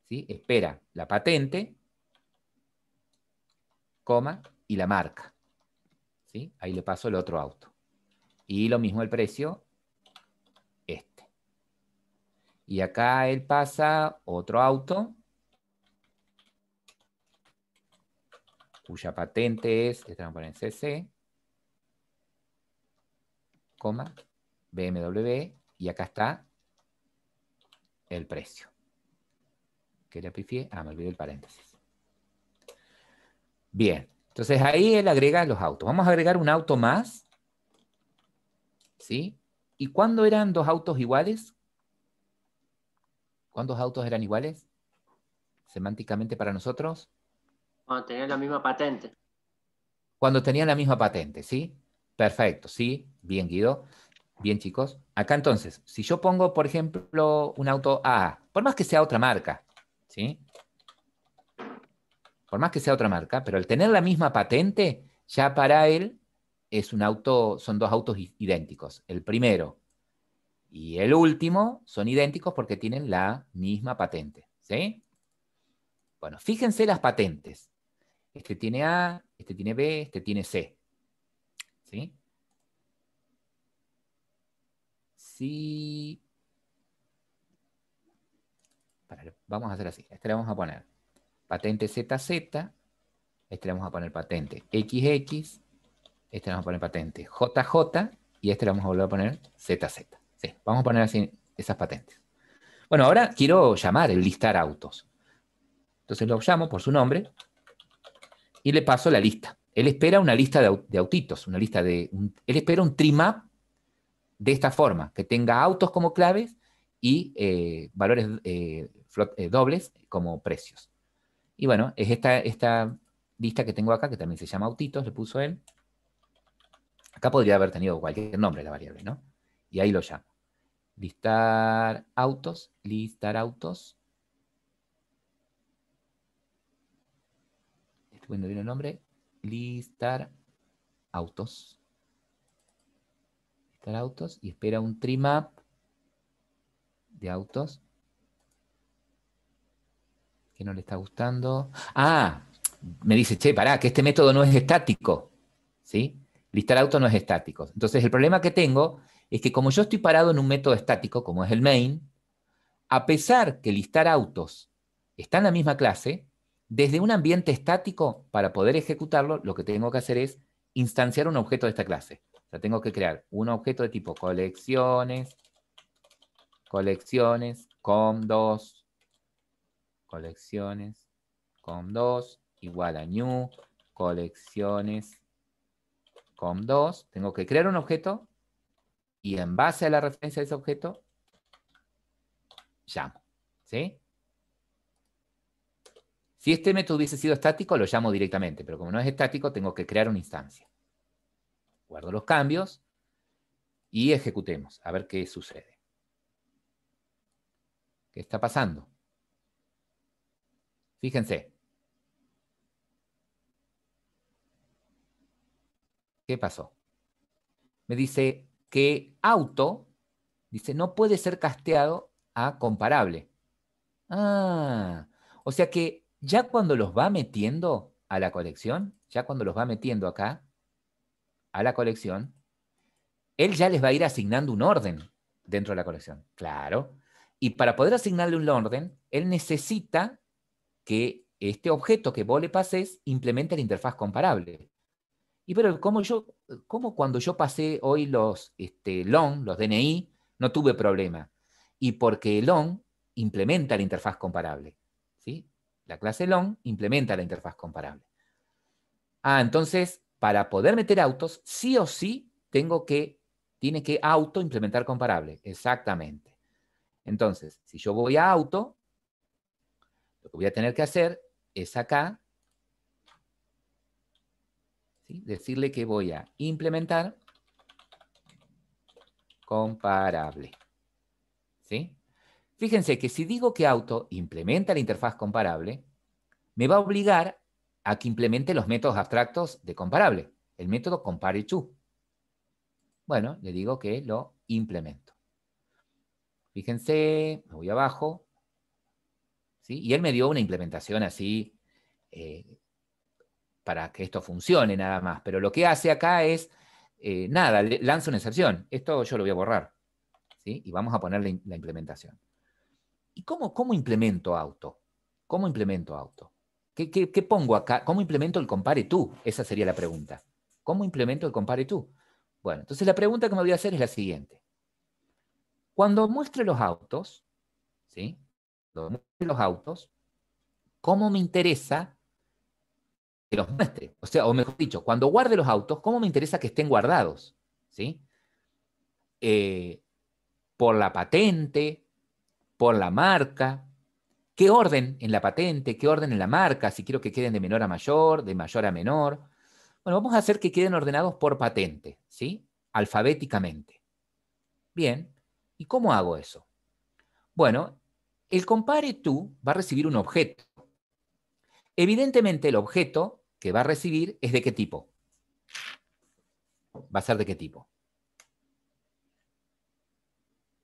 ¿sí? Espera la patente, coma, y la marca, ¿sí? Ahí le paso el otro auto. Y lo mismo el precio, este. Y acá él pasa otro auto, cuya patente es, vamos a poner CC, coma, BMW, y acá está el precio. ¿Qué le pifié? Ah, me olvidé el paréntesis. Bien, entonces ahí él agrega los autos. Vamos a agregar un auto más, ¿sí? ¿Y cuándo eran dos autos iguales? ¿Cuántos autos eran iguales? Semánticamente para nosotros. Cuando tenían la misma patente. Cuando tenían la misma patente, ¿sí? Perfecto, sí. Bien, Guido. Bien, chicos. Acá entonces, si yo pongo, por ejemplo, un auto A, por más que sea otra marca, ¿sí? Por más que sea otra marca, pero al tener la misma patente, ya para él es un auto, son dos autos idénticos. El primero y el último son idénticos porque tienen la misma patente, ¿sí? Bueno, fíjense las patentes. Este tiene A, este tiene B, este tiene C, ¿sí? Sí. Vamos a hacer así. Este le vamos a poner patente ZZ, este le vamos a poner patente XX, este le vamos a poner patente JJ y este le vamos a volver a poner ZZ. Sí, vamos a poner así esas patentes. Bueno, ahora quiero llamar el listar autos. Entonces lo llamo por su nombre y le paso la lista. Él espera una lista de autitos, una lista él espera un trimap de esta forma, que tenga autos como claves y valores dobles como precios. Y bueno, es esta lista que tengo acá, que también se llama autitos, le puso él. Acá podría haber tenido cualquier nombre la variable, ¿no? Y ahí lo llamo. Listar autos. Estoy poniendo bien el nombre. Listar autos. Listar autos. Y espera un trimap de autos. Que no le está gustando. Ah, me dice, che, pará, que este método no es estático. ¿Sí? Listar autos no es estático. Entonces, el problema que tengo es que como yo estoy parado en un método estático, como es el main, a pesar que listar autos está en la misma clase, desde un ambiente estático, para poder ejecutarlo, lo que tengo que hacer es instanciar un objeto de esta clase. O sea, tengo que crear un objeto de tipo colecciones, com2, colecciones, com2, igual a new, colecciones, com2. Tengo que crear un objeto y en base a la referencia de ese objeto, llamo. ¿Sí? Si este método hubiese sido estático, lo llamo directamente, pero como no es estático, tengo que crear una instancia. Guardo los cambios y ejecutemos, a ver qué sucede. ¿Qué está pasando? Fíjense. ¿Qué pasó? Me dice que auto, dice, no puede ser casteado a comparable. Ah, o sea que ya cuando los va metiendo a la colección, ya cuando los va metiendo acá, a la colección, él ya les va a ir asignando un orden dentro de la colección. Claro. Y para poder asignarle un orden, él necesita que este objeto que vos le pases implementa la interfaz comparable. Y pero ¿cómo cuando yo pasé hoy los long, los DNI, no tuve problema? Y porque long implementa la interfaz comparable. ¿Sí? La clase long implementa la interfaz comparable. Entonces, para poder meter autos, sí o sí tiene que auto implementar comparable. Exactamente. Entonces, si yo voy a auto, lo que voy a tener que hacer es acá, ¿sí? Decirle que voy a implementar comparable. ¿Sí? Fíjense que si digo que auto implementa la interfaz comparable, me va a obligar a que implemente los métodos abstractos de comparable, el método compareTo. Bueno, le digo que lo implemento. Fíjense, me voy abajo, ¿sí? Y él me dio una implementación así para que esto funcione nada más, pero lo que hace acá es, nada, lanza una excepción. Esto yo lo voy a borrar, ¿sí? Y vamos a poner la implementación. ¿Y cómo implemento auto? ¿Cómo implemento auto? ¿Qué pongo acá? ¿Cómo implemento el compareTo? Esa sería la pregunta. ¿Cómo implemento el compareTo? Bueno, entonces la pregunta que me voy a hacer es la siguiente. Cuando muestre los autos, ¿sí? Cuando muestre los autos, ¿cómo me interesa que los muestre? O sea, o mejor dicho, cuando guarde los autos, ¿cómo me interesa que estén guardados? ¿Sí? Por la patente, por la marca, ¿qué orden en la patente? ¿Qué orden en la marca? Si quiero que queden de menor a mayor, de mayor a menor. Bueno, vamos a hacer que queden ordenados por patente, ¿sí? Alfabéticamente. Bien, ¿y cómo hago eso? Bueno, el compareTo va a recibir un objeto. Evidentemente, el objeto que va a recibir es de qué tipo. Va a ser de qué tipo.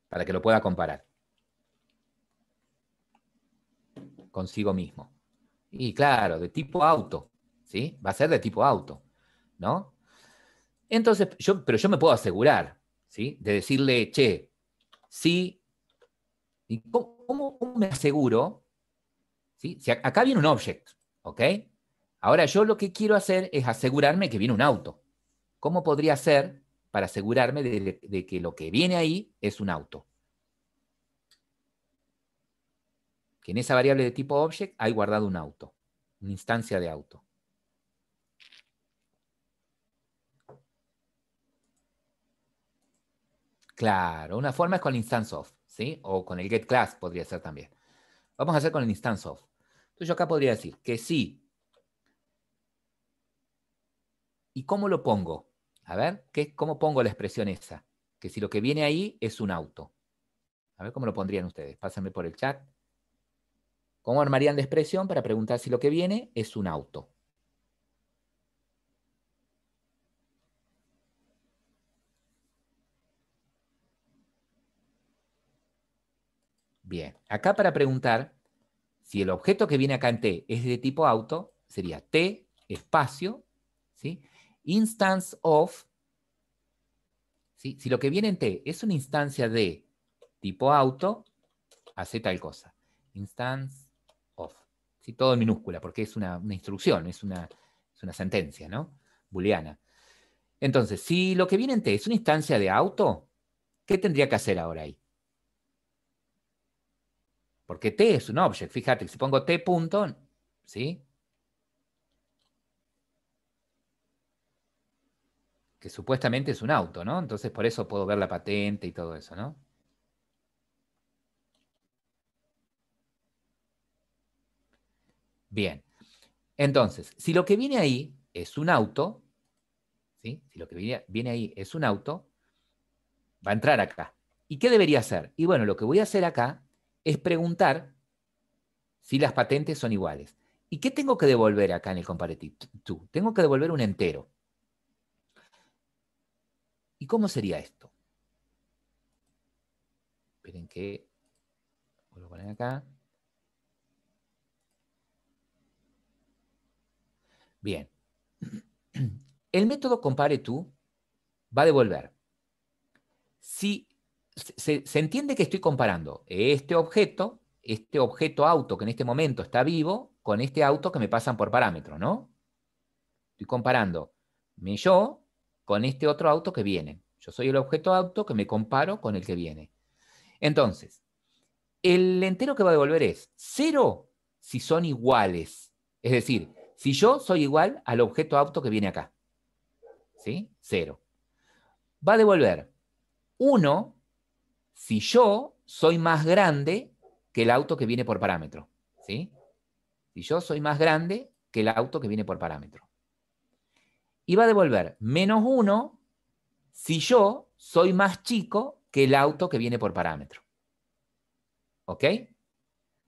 Para que lo pueda comparar consigo mismo. Y claro, de tipo auto, ¿sí? Va a ser de tipo auto, ¿no? Entonces, pero yo me puedo asegurar, ¿sí? De decirle, che, sí. ¿Y cómo me aseguro? ¿Sí? Si acá viene un object, ¿ok? Ahora yo lo que quiero hacer es asegurarme que viene un auto. ¿Cómo podría ser para asegurarme de que lo que viene ahí es un auto? Que en esa variable de tipo object hay guardado un auto, una instancia de auto. Claro, una forma es con el instance of, ¿sí? O con el getClass podría ser también. Vamos a hacer con el instance of. Entonces yo acá podría decir que sí. ¿Y cómo lo pongo? A ver, ¿cómo pongo la expresión esa? Que si lo que viene ahí es un auto. A ver cómo lo pondrían ustedes. Pásenme por el chat. ¿Cómo armarían la expresión para preguntar si lo que viene es un auto? Bien, acá para preguntar si el objeto que viene acá en T es de tipo auto, sería T, espacio, ¿sí? Instance of, ¿sí? Si lo que viene en T es una instancia de tipo auto, hace tal cosa. Instance of. ¿Sí? Todo en minúscula, porque es una instrucción, es una sentencia, ¿no? Booleana. Entonces, si lo que viene en T es una instancia de auto, ¿qué tendría que hacer ahora ahí? Porque T es un object, fíjate, si pongo T punto, ¿sí? Que supuestamente es un auto, ¿no? Entonces por eso puedo ver la patente y todo eso, ¿no? Bien. Entonces, si lo que viene ahí es un auto, ¿sí? Si lo que viene ahí es un auto, va a entrar acá. ¿Y qué debería hacer? Y bueno, lo que voy a hacer acá es preguntar si las patentes son iguales. ¿Y qué tengo que devolver acá en el comparative to? Tengo que devolver un entero. ¿Y cómo sería esto? Esperen que vuelvo a poner acá. Bien. El método compareTo va a devolver. Si se entiende que estoy comparando este objeto auto que en este momento está vivo, con este auto que me pasan por parámetro, ¿no? Estoy comparando mi yo con este otro auto que viene. Yo soy el objeto auto que me comparo con el que viene. Entonces, el entero que va a devolver es 0 si son iguales. Es decir, si yo soy igual al objeto auto que viene acá. ¿Sí? 0. Va a devolver 1 si yo soy más grande que el auto que viene por parámetro. ¿Sí? Si yo soy más grande que el auto que viene por parámetro. Y va a devolver -1 si yo soy más chico que el auto que viene por parámetro. ¿Ok?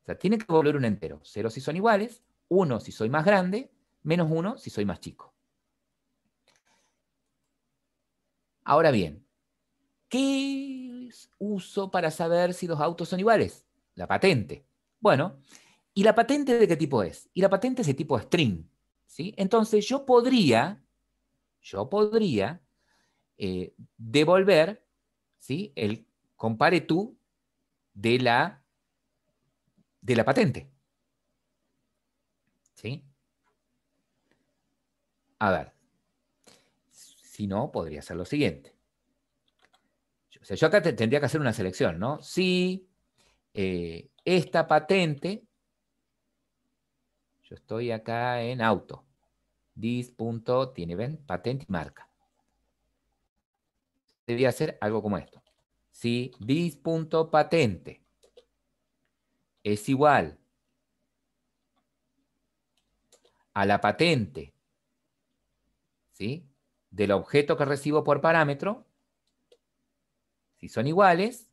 O sea, tiene que devolver un entero. 0 si son iguales, 1 si soy más grande, -1 si soy más chico. Ahora bien, ¿qué uso para saber si los autos son iguales? La patente. Bueno, ¿y la patente de qué tipo es? Y la patente es de tipo string. ¿Sí? Entonces yo podría devolver, ¿sí?, el compare to de la patente. ¿Sí? A ver, si no, podría ser lo siguiente. O sea, yo acá tendría que hacer una selección, ¿no? Si esta patente, yo estoy acá en auto, tiene, ven, patente y marca. Debería ser algo como esto. Si this.patente es igual a la patente, ¿sí?, del objeto que recibo por parámetro, si son iguales,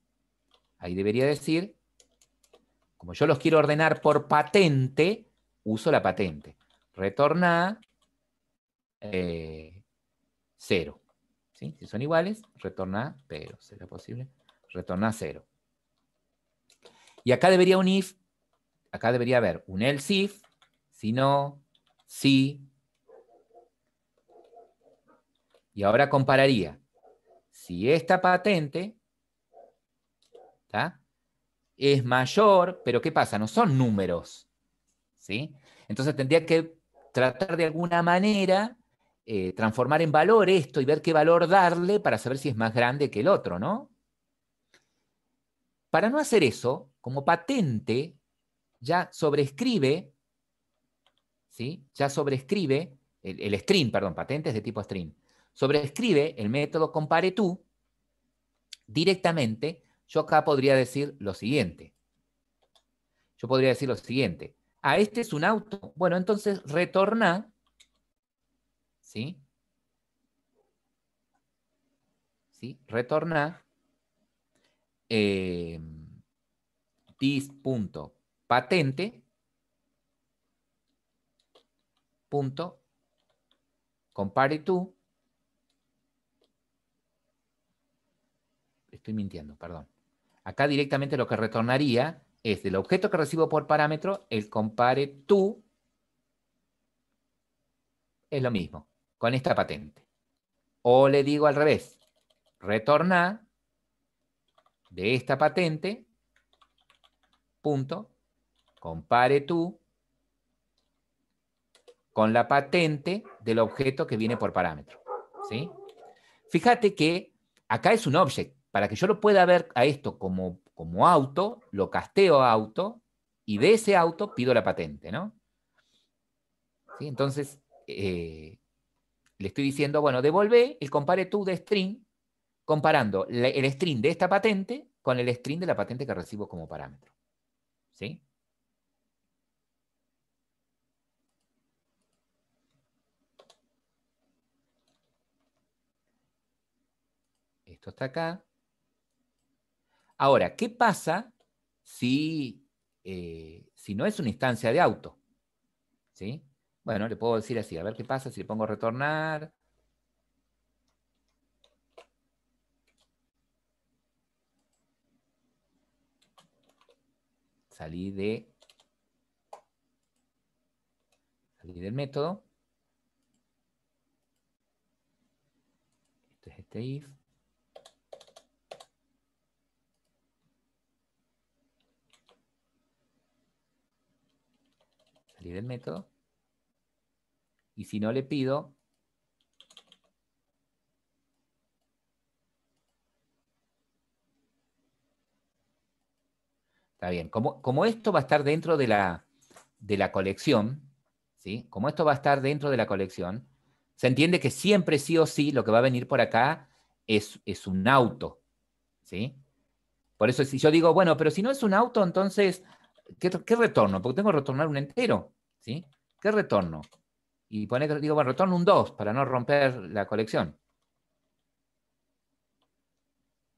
ahí debería decir, como yo los quiero ordenar por patente, uso la patente. Retorna 0. ¿Sí? Si son iguales, retorna, pero ¿será posible? Retorna 0. Y acá debería un if, acá debería haber un else if, si no, si. Y ahora compararía. Si esta patente, ¿tá?, es mayor, pero ¿qué pasa? No son números, ¿sí? Entonces tendría que tratar de alguna manera transformar en valor esto y ver qué valor darle para saber si es más grande que el otro, ¿no? Para no hacer eso, como patente ya sobrescribe, ¿sí?, ya sobrescribe el string, perdón, patente es de tipo string, sobrescribe el método compareTo directamente. Yo acá podría decir lo siguiente. Este es un auto. Bueno, entonces retorna, ¿sí? ¿Sí? Retorna this.patente compareTo. Estoy mintiendo, perdón. Acá directamente lo que retornaría es del objeto que recibo por parámetro, el compareTo es lo mismo, con esta patente. O le digo al revés, retorna de esta patente, punto, compareTo con la patente del objeto que viene por parámetro. ¿Sí? Fíjate que acá es un object. Para que yo lo pueda ver a esto como auto, lo casteo a auto y de ese auto pido la patente, ¿no? ¿Sí? Entonces, le estoy diciendo, bueno, devolvé el compareTo de string comparando el string de esta patente con el string de la patente que recibo como parámetro. ¿Sí? Esto está acá. Ahora, ¿qué pasa si no es una instancia de auto? ¿Sí? Bueno, le puedo decir así, a ver qué pasa si le pongo retornar. Salí del método. Este es este if. cumplir el método. Y si no le pido, está bien. Como esto va a estar dentro de la colección, ¿sí? Como esto va a estar dentro de la colección, se entiende que siempre sí o sí lo que va a venir por acá es un auto, ¿sí? Por eso si yo digo, bueno, pero si no es un auto, entonces, ¿qué retorno? Porque tengo que retornar un entero, ¿sí? ¿Qué retorno? Y digo, bueno, retorno un 2 para no romper la colección.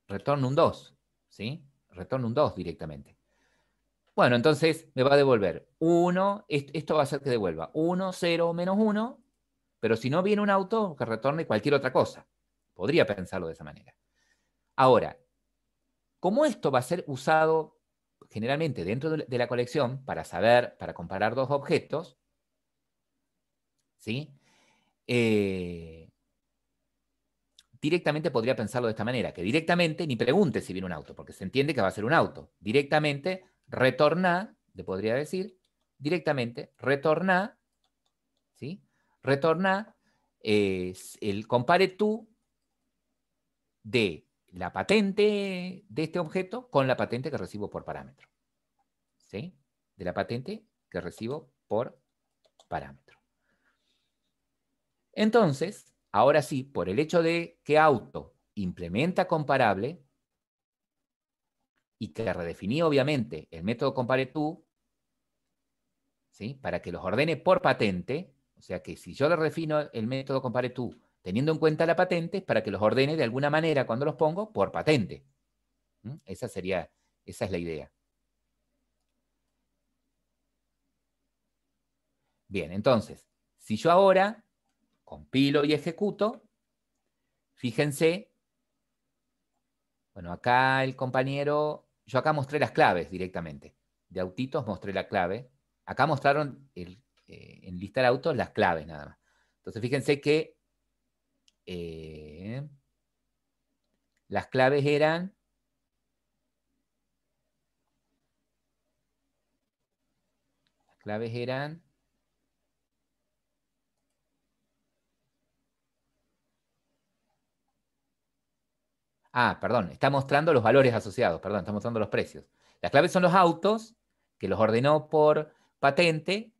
Retorno un 2, ¿sí? Retorno un 2 directamente. Bueno, entonces me va a devolver 1, esto va a hacer que devuelva 1, 0, menos 1, pero si no viene un auto, que retorne cualquier otra cosa. Podría pensarlo de esa manera. Ahora, como esto va a ser usado generalmente dentro de la colección para saber, para comparar dos objetos, ¿sí? Directamente podría pensarlo de esta manera, que directamente ni pregunte si viene un auto, porque se entiende que va a ser un auto. Directamente retorna, le podría decir, directamente retorna, ¿sí? Retorna el compare to de la patente de este objeto con la patente que recibo por parámetro, ¿sí? De la patente que recibo por parámetro. Entonces, ahora sí, por el hecho de que auto implementa comparable y que redefiní obviamente el método compareTo, ¿sí? Para que los ordene por patente, o sea que si yo le redefino el método compareTo teniendo en cuenta la patente, es para que los ordene de alguna manera cuando los pongo por patente. Esa es la idea. Bien, entonces, si yo ahora compilo y ejecuto, fíjense, bueno, acá el compañero, yo acá mostré las claves directamente. De autitos mostré la clave. Acá mostraron en listar autos las claves nada más. Entonces fíjense que las claves eran perdón, está mostrando los valores asociados, perdón, está mostrando los precios. Las claves son los autos, que los ordenó por patente,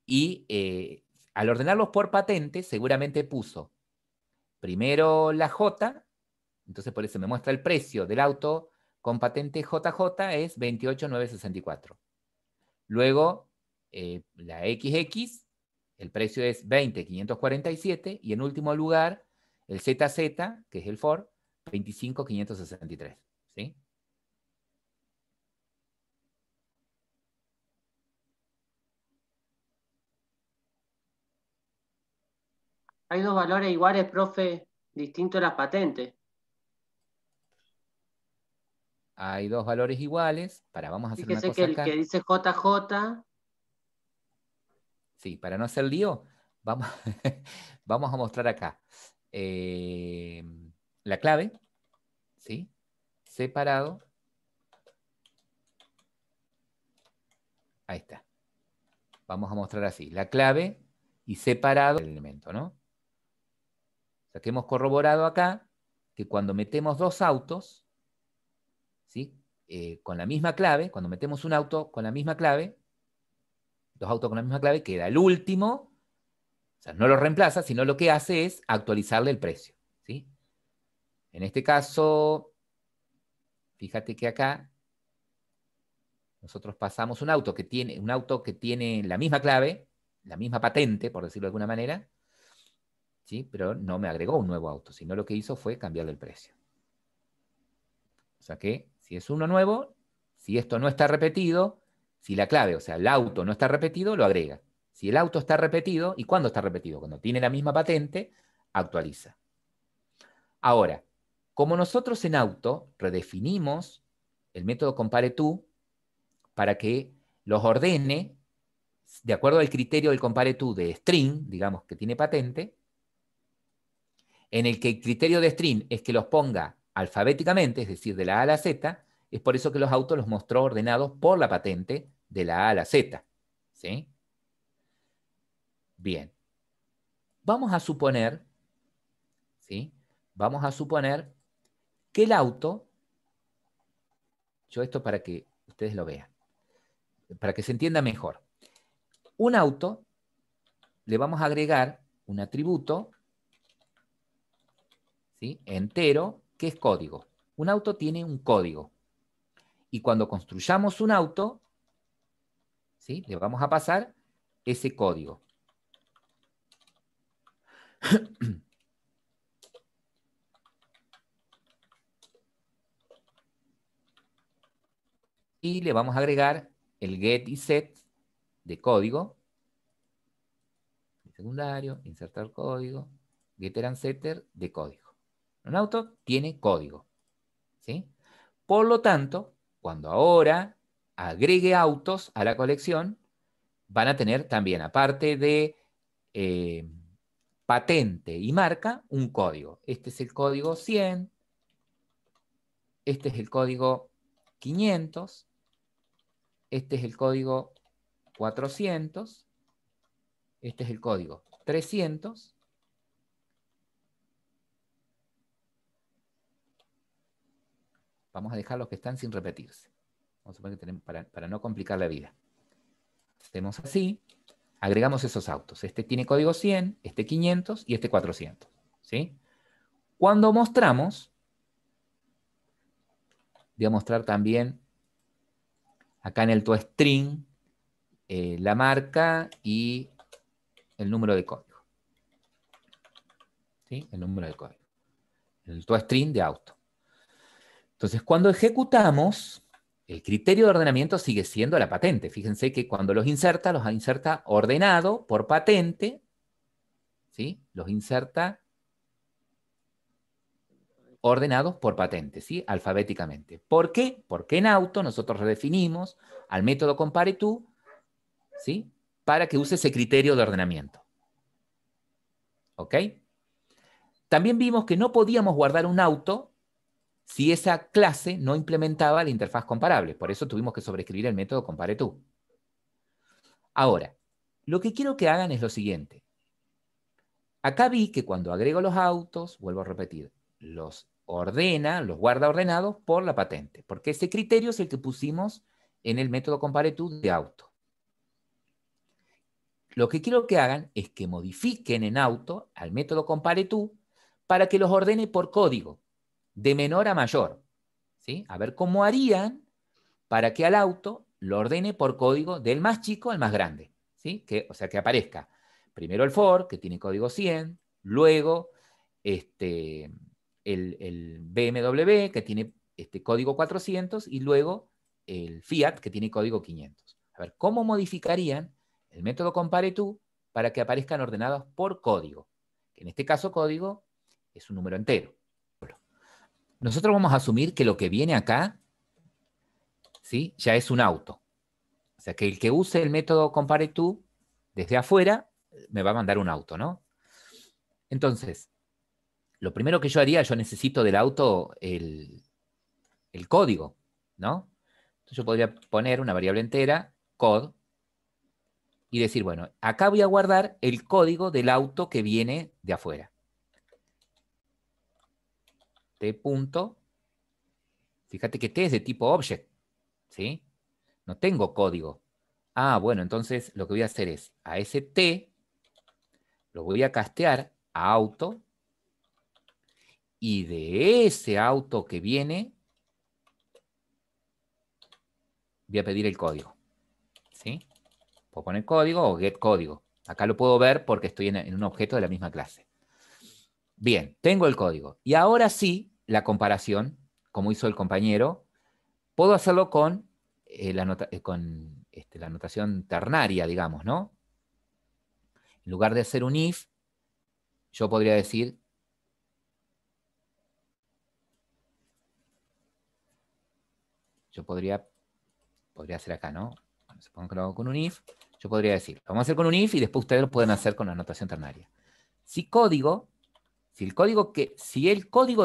y al ordenarlos por patente, seguramente puso primero la J, entonces por eso me muestra el precio del auto con patente JJ es 28.964. Luego, la XX, el precio es 20.547, y en último lugar, el ZZ, que es el Ford, 25.563, ¿sí? Hay dos valores iguales, profe, distintos a las patentes. Hay dos valores iguales. Vamos a hacer una Fíjese cosa que el acá. que dice JJ. Sí, para no hacer lío, vamos, vamos a mostrar acá. La clave, ¿sí? Separado. Ahí está. Vamos a mostrar así. La clave y separado el elemento, ¿no? O sea, que hemos corroborado acá que cuando metemos dos autos, ¿sí? Con la misma clave, cuando metemos un auto con la misma clave, dos autos con la misma clave, queda el último, o sea, no lo reemplaza, sino lo que hace es actualizarle el precio, ¿sí? En este caso, fíjate que acá nosotros pasamos un auto que tiene la misma clave, la misma patente, por decirlo de alguna manera, ¿sí? Pero no me agregó un nuevo auto, sino lo que hizo fue cambiarle el precio. O sea que si es uno nuevo, si esto no está repetido, si la clave, o sea, el auto no está repetido, lo agrega. Si el auto está repetido, ¿y cuándo está repetido? Cuando tiene la misma patente, actualiza. Ahora, como nosotros en auto redefinimos el método compareTo para que los ordene de acuerdo al criterio del compareTo de string, digamos que tiene patente, en el que el criterio de string es que los ponga alfabéticamente, es decir, de la A a la Z, es por eso que los autos los mostró ordenados por la patente de la A a la Z, ¿sí? Bien. Vamos a suponer, ¿sí? Vamos a suponer que el auto, yo esto para que ustedes lo vean, para que se entienda mejor. Un auto, le vamos a agregar un atributo, ¿sí? Entero, que es código. Un auto tiene un código. Y cuando construyamos un auto, ¿sí? Le vamos a pasar ese código. Y le vamos a agregar el get y set de código. Secundario, insertar código, getter and setter de código. Un auto tiene código, ¿sí? Por lo tanto, cuando ahora agregue autos a la colección, van a tener también, aparte de patente y marca, un código. Este es el código 100, este es el código 500, este es el código 400, este es el código 300. Vamos a dejar los que están sin repetirse. Vamos a suponer que tenemos, para no complicar la vida. Hacemos así, agregamos esos autos. Este tiene código 100, este 500 y este 400. ¿Sí? Cuando mostramos, voy a mostrar también acá en el toString la marca y el número de código. ¿Sí? El número de código. El toString de auto. Entonces, cuando ejecutamos, el criterio de ordenamiento sigue siendo la patente. Fíjense que cuando los inserta ordenado por patente, ¿sí? Los inserta ordenados por patente, ¿sí? Alfabéticamente. ¿Por qué? Porque en auto nosotros redefinimos al método compareTo, ¿sí? Para que use ese criterio de ordenamiento. ¿Ok? También vimos que no podíamos guardar un auto si esa clase no implementaba la interfaz comparable. Por eso tuvimos que sobreescribir el método compareTo. Ahora, lo que quiero que hagan es lo siguiente. Acá vi que cuando agrego los autos, vuelvo a repetir, los guarda ordenados por la patente, porque ese criterio es el que pusimos en el método compareTo de auto. Lo que quiero que hagan es que modifiquen en auto al método compareTo para que los ordene por código, de menor a mayor. ¿Sí? A ver cómo harían para que al auto lo ordene por código del más chico al más grande. ¿Sí? O sea, que aparezca primero el for, que tiene código 100, luego el BMW, que tiene código 400, y luego el Fiat, que tiene código 500. A ver, ¿cómo modificarían el método compareTo para que aparezcan ordenados por código? Que en este caso código es un número entero. Nosotros vamos a asumir que lo que viene acá, ¿sí? Ya es un auto. O sea, que el que use el método compareTo desde afuera me va a mandar un auto, ¿no? Entonces, lo primero que yo haría, yo necesito del auto el código, ¿no? Entonces yo podría poner una variable entera, code, y decir, bueno, acá voy a guardar el código del auto que viene de afuera. T punto. Fíjate que T es de tipo object, ¿sí? No tengo código. Ah, bueno, entonces lo que voy a hacer es, a ese T lo voy a castear a auto, y de ese auto que viene voy a pedir el código. ¿Sí? Puedo poner código o get código. Acá lo puedo ver porque estoy en un objeto de la misma clase. Bien, tengo el código. Y ahora sí, la comparación, como hizo el compañero, puedo hacerlo con la notación ternaria, digamos, ¿no? En lugar de hacer un if, yo podría decir podría hacer acá, ¿no? Supongo que lo hago con un if. Yo podría decir, vamos a hacer con un if y después ustedes lo pueden hacer con la notación ternaria. Si el código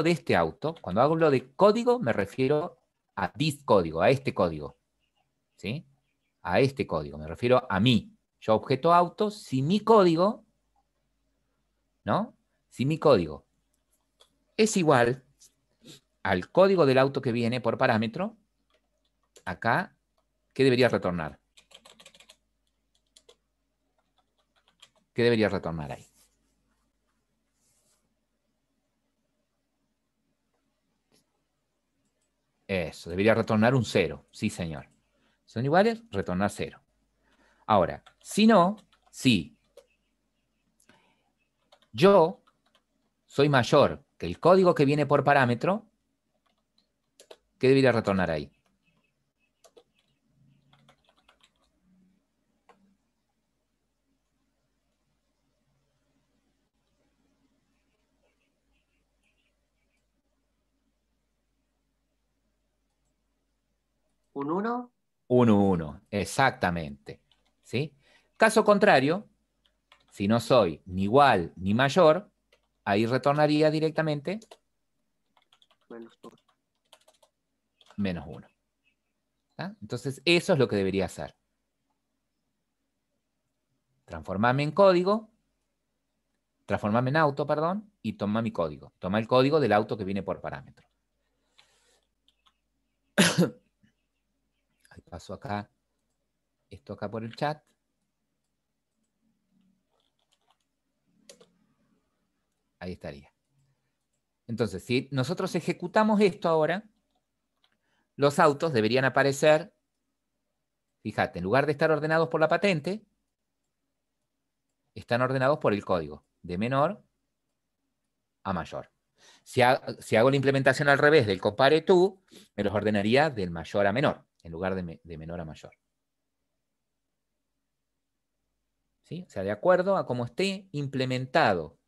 de este auto, cuando hablo de código me refiero a this código, a este código. ¿Sí? A este código, me refiero a mí. Yo objeto auto, si mi código, ¿no? Si mi código es igual al código del auto que viene por parámetro, acá, ¿qué debería retornar? ¿Qué debería retornar ahí? Eso, debería retornar un 0. Sí, señor. ¿Son iguales? Retornar 0. Ahora, si no, si yo soy mayor que el código que viene por parámetro, ¿qué debería retornar ahí? ¿Un 1? 1, 1, exactamente. ¿Sí? Caso contrario, si no soy ni igual ni mayor, ahí retornaría directamente menos 1. Entonces, eso es lo que debería hacer. Transformarme en auto, perdón, y toma mi código. Toma el código del auto que viene por parámetro. Ahí paso acá, esto acá por el chat. Ahí estaría. Entonces, si nosotros ejecutamos esto ahora, los autos deberían aparecer, fíjate, en lugar de estar ordenados por la patente, están ordenados por el código, de menor a mayor. Si hago la implementación al revés del compare to, me los ordenaría del mayor a menor, en lugar de menor a mayor. ¿Sí? O sea, de acuerdo a cómo esté implementado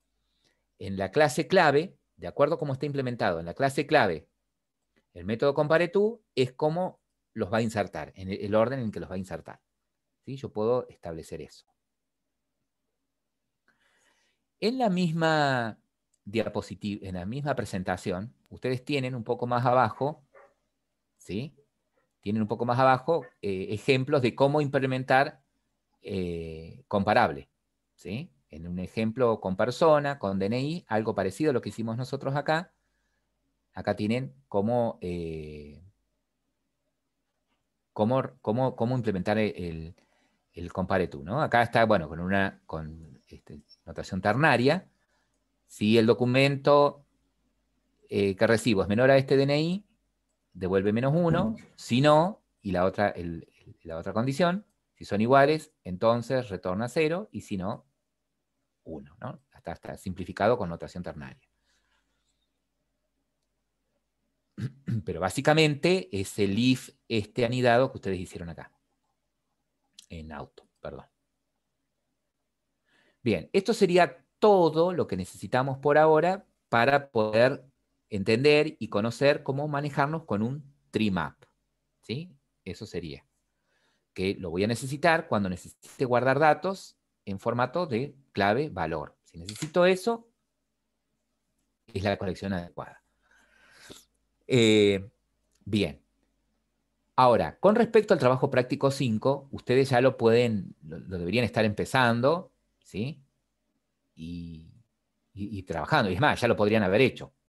en la clase clave, de acuerdo a cómo esté implementado en la clase clave, el método compare to es cómo los va a insertar, en el orden en que los va a insertar. ¿Sí? Yo puedo establecer eso. En la misma diapositiva, en la misma presentación, ustedes tienen un poco más abajo, ¿sí? Tienen un poco más abajo ejemplos de cómo implementar comparable, ¿sí? En un ejemplo con persona, con DNI, algo parecido a lo que hicimos nosotros acá. Acá tienen cómo implementar el compare to, ¿no? Acá está, bueno, con notación ternaria. Si el documento que recibo es menor a este DNI, devuelve menos 1. Si no, y la otra condición, si son iguales, entonces retorna 0, y si no, 1, ¿no? Está simplificado con notación ternaria. Pero básicamente es el if anidado que ustedes hicieron acá. En auto, perdón. Bien, esto sería todo lo que necesitamos por ahora para poder entender y conocer cómo manejarnos con un trimap. ¿Sí? Eso sería. Que lo voy a necesitar cuando necesite guardar datos en formato de clave valor. Si necesito eso, es la colección adecuada. Bien. Ahora, con respecto al trabajo práctico 5, ustedes ya lo deberían estar empezando, ¿sí? Y trabajando. Y es más, ya lo podrían haber hecho.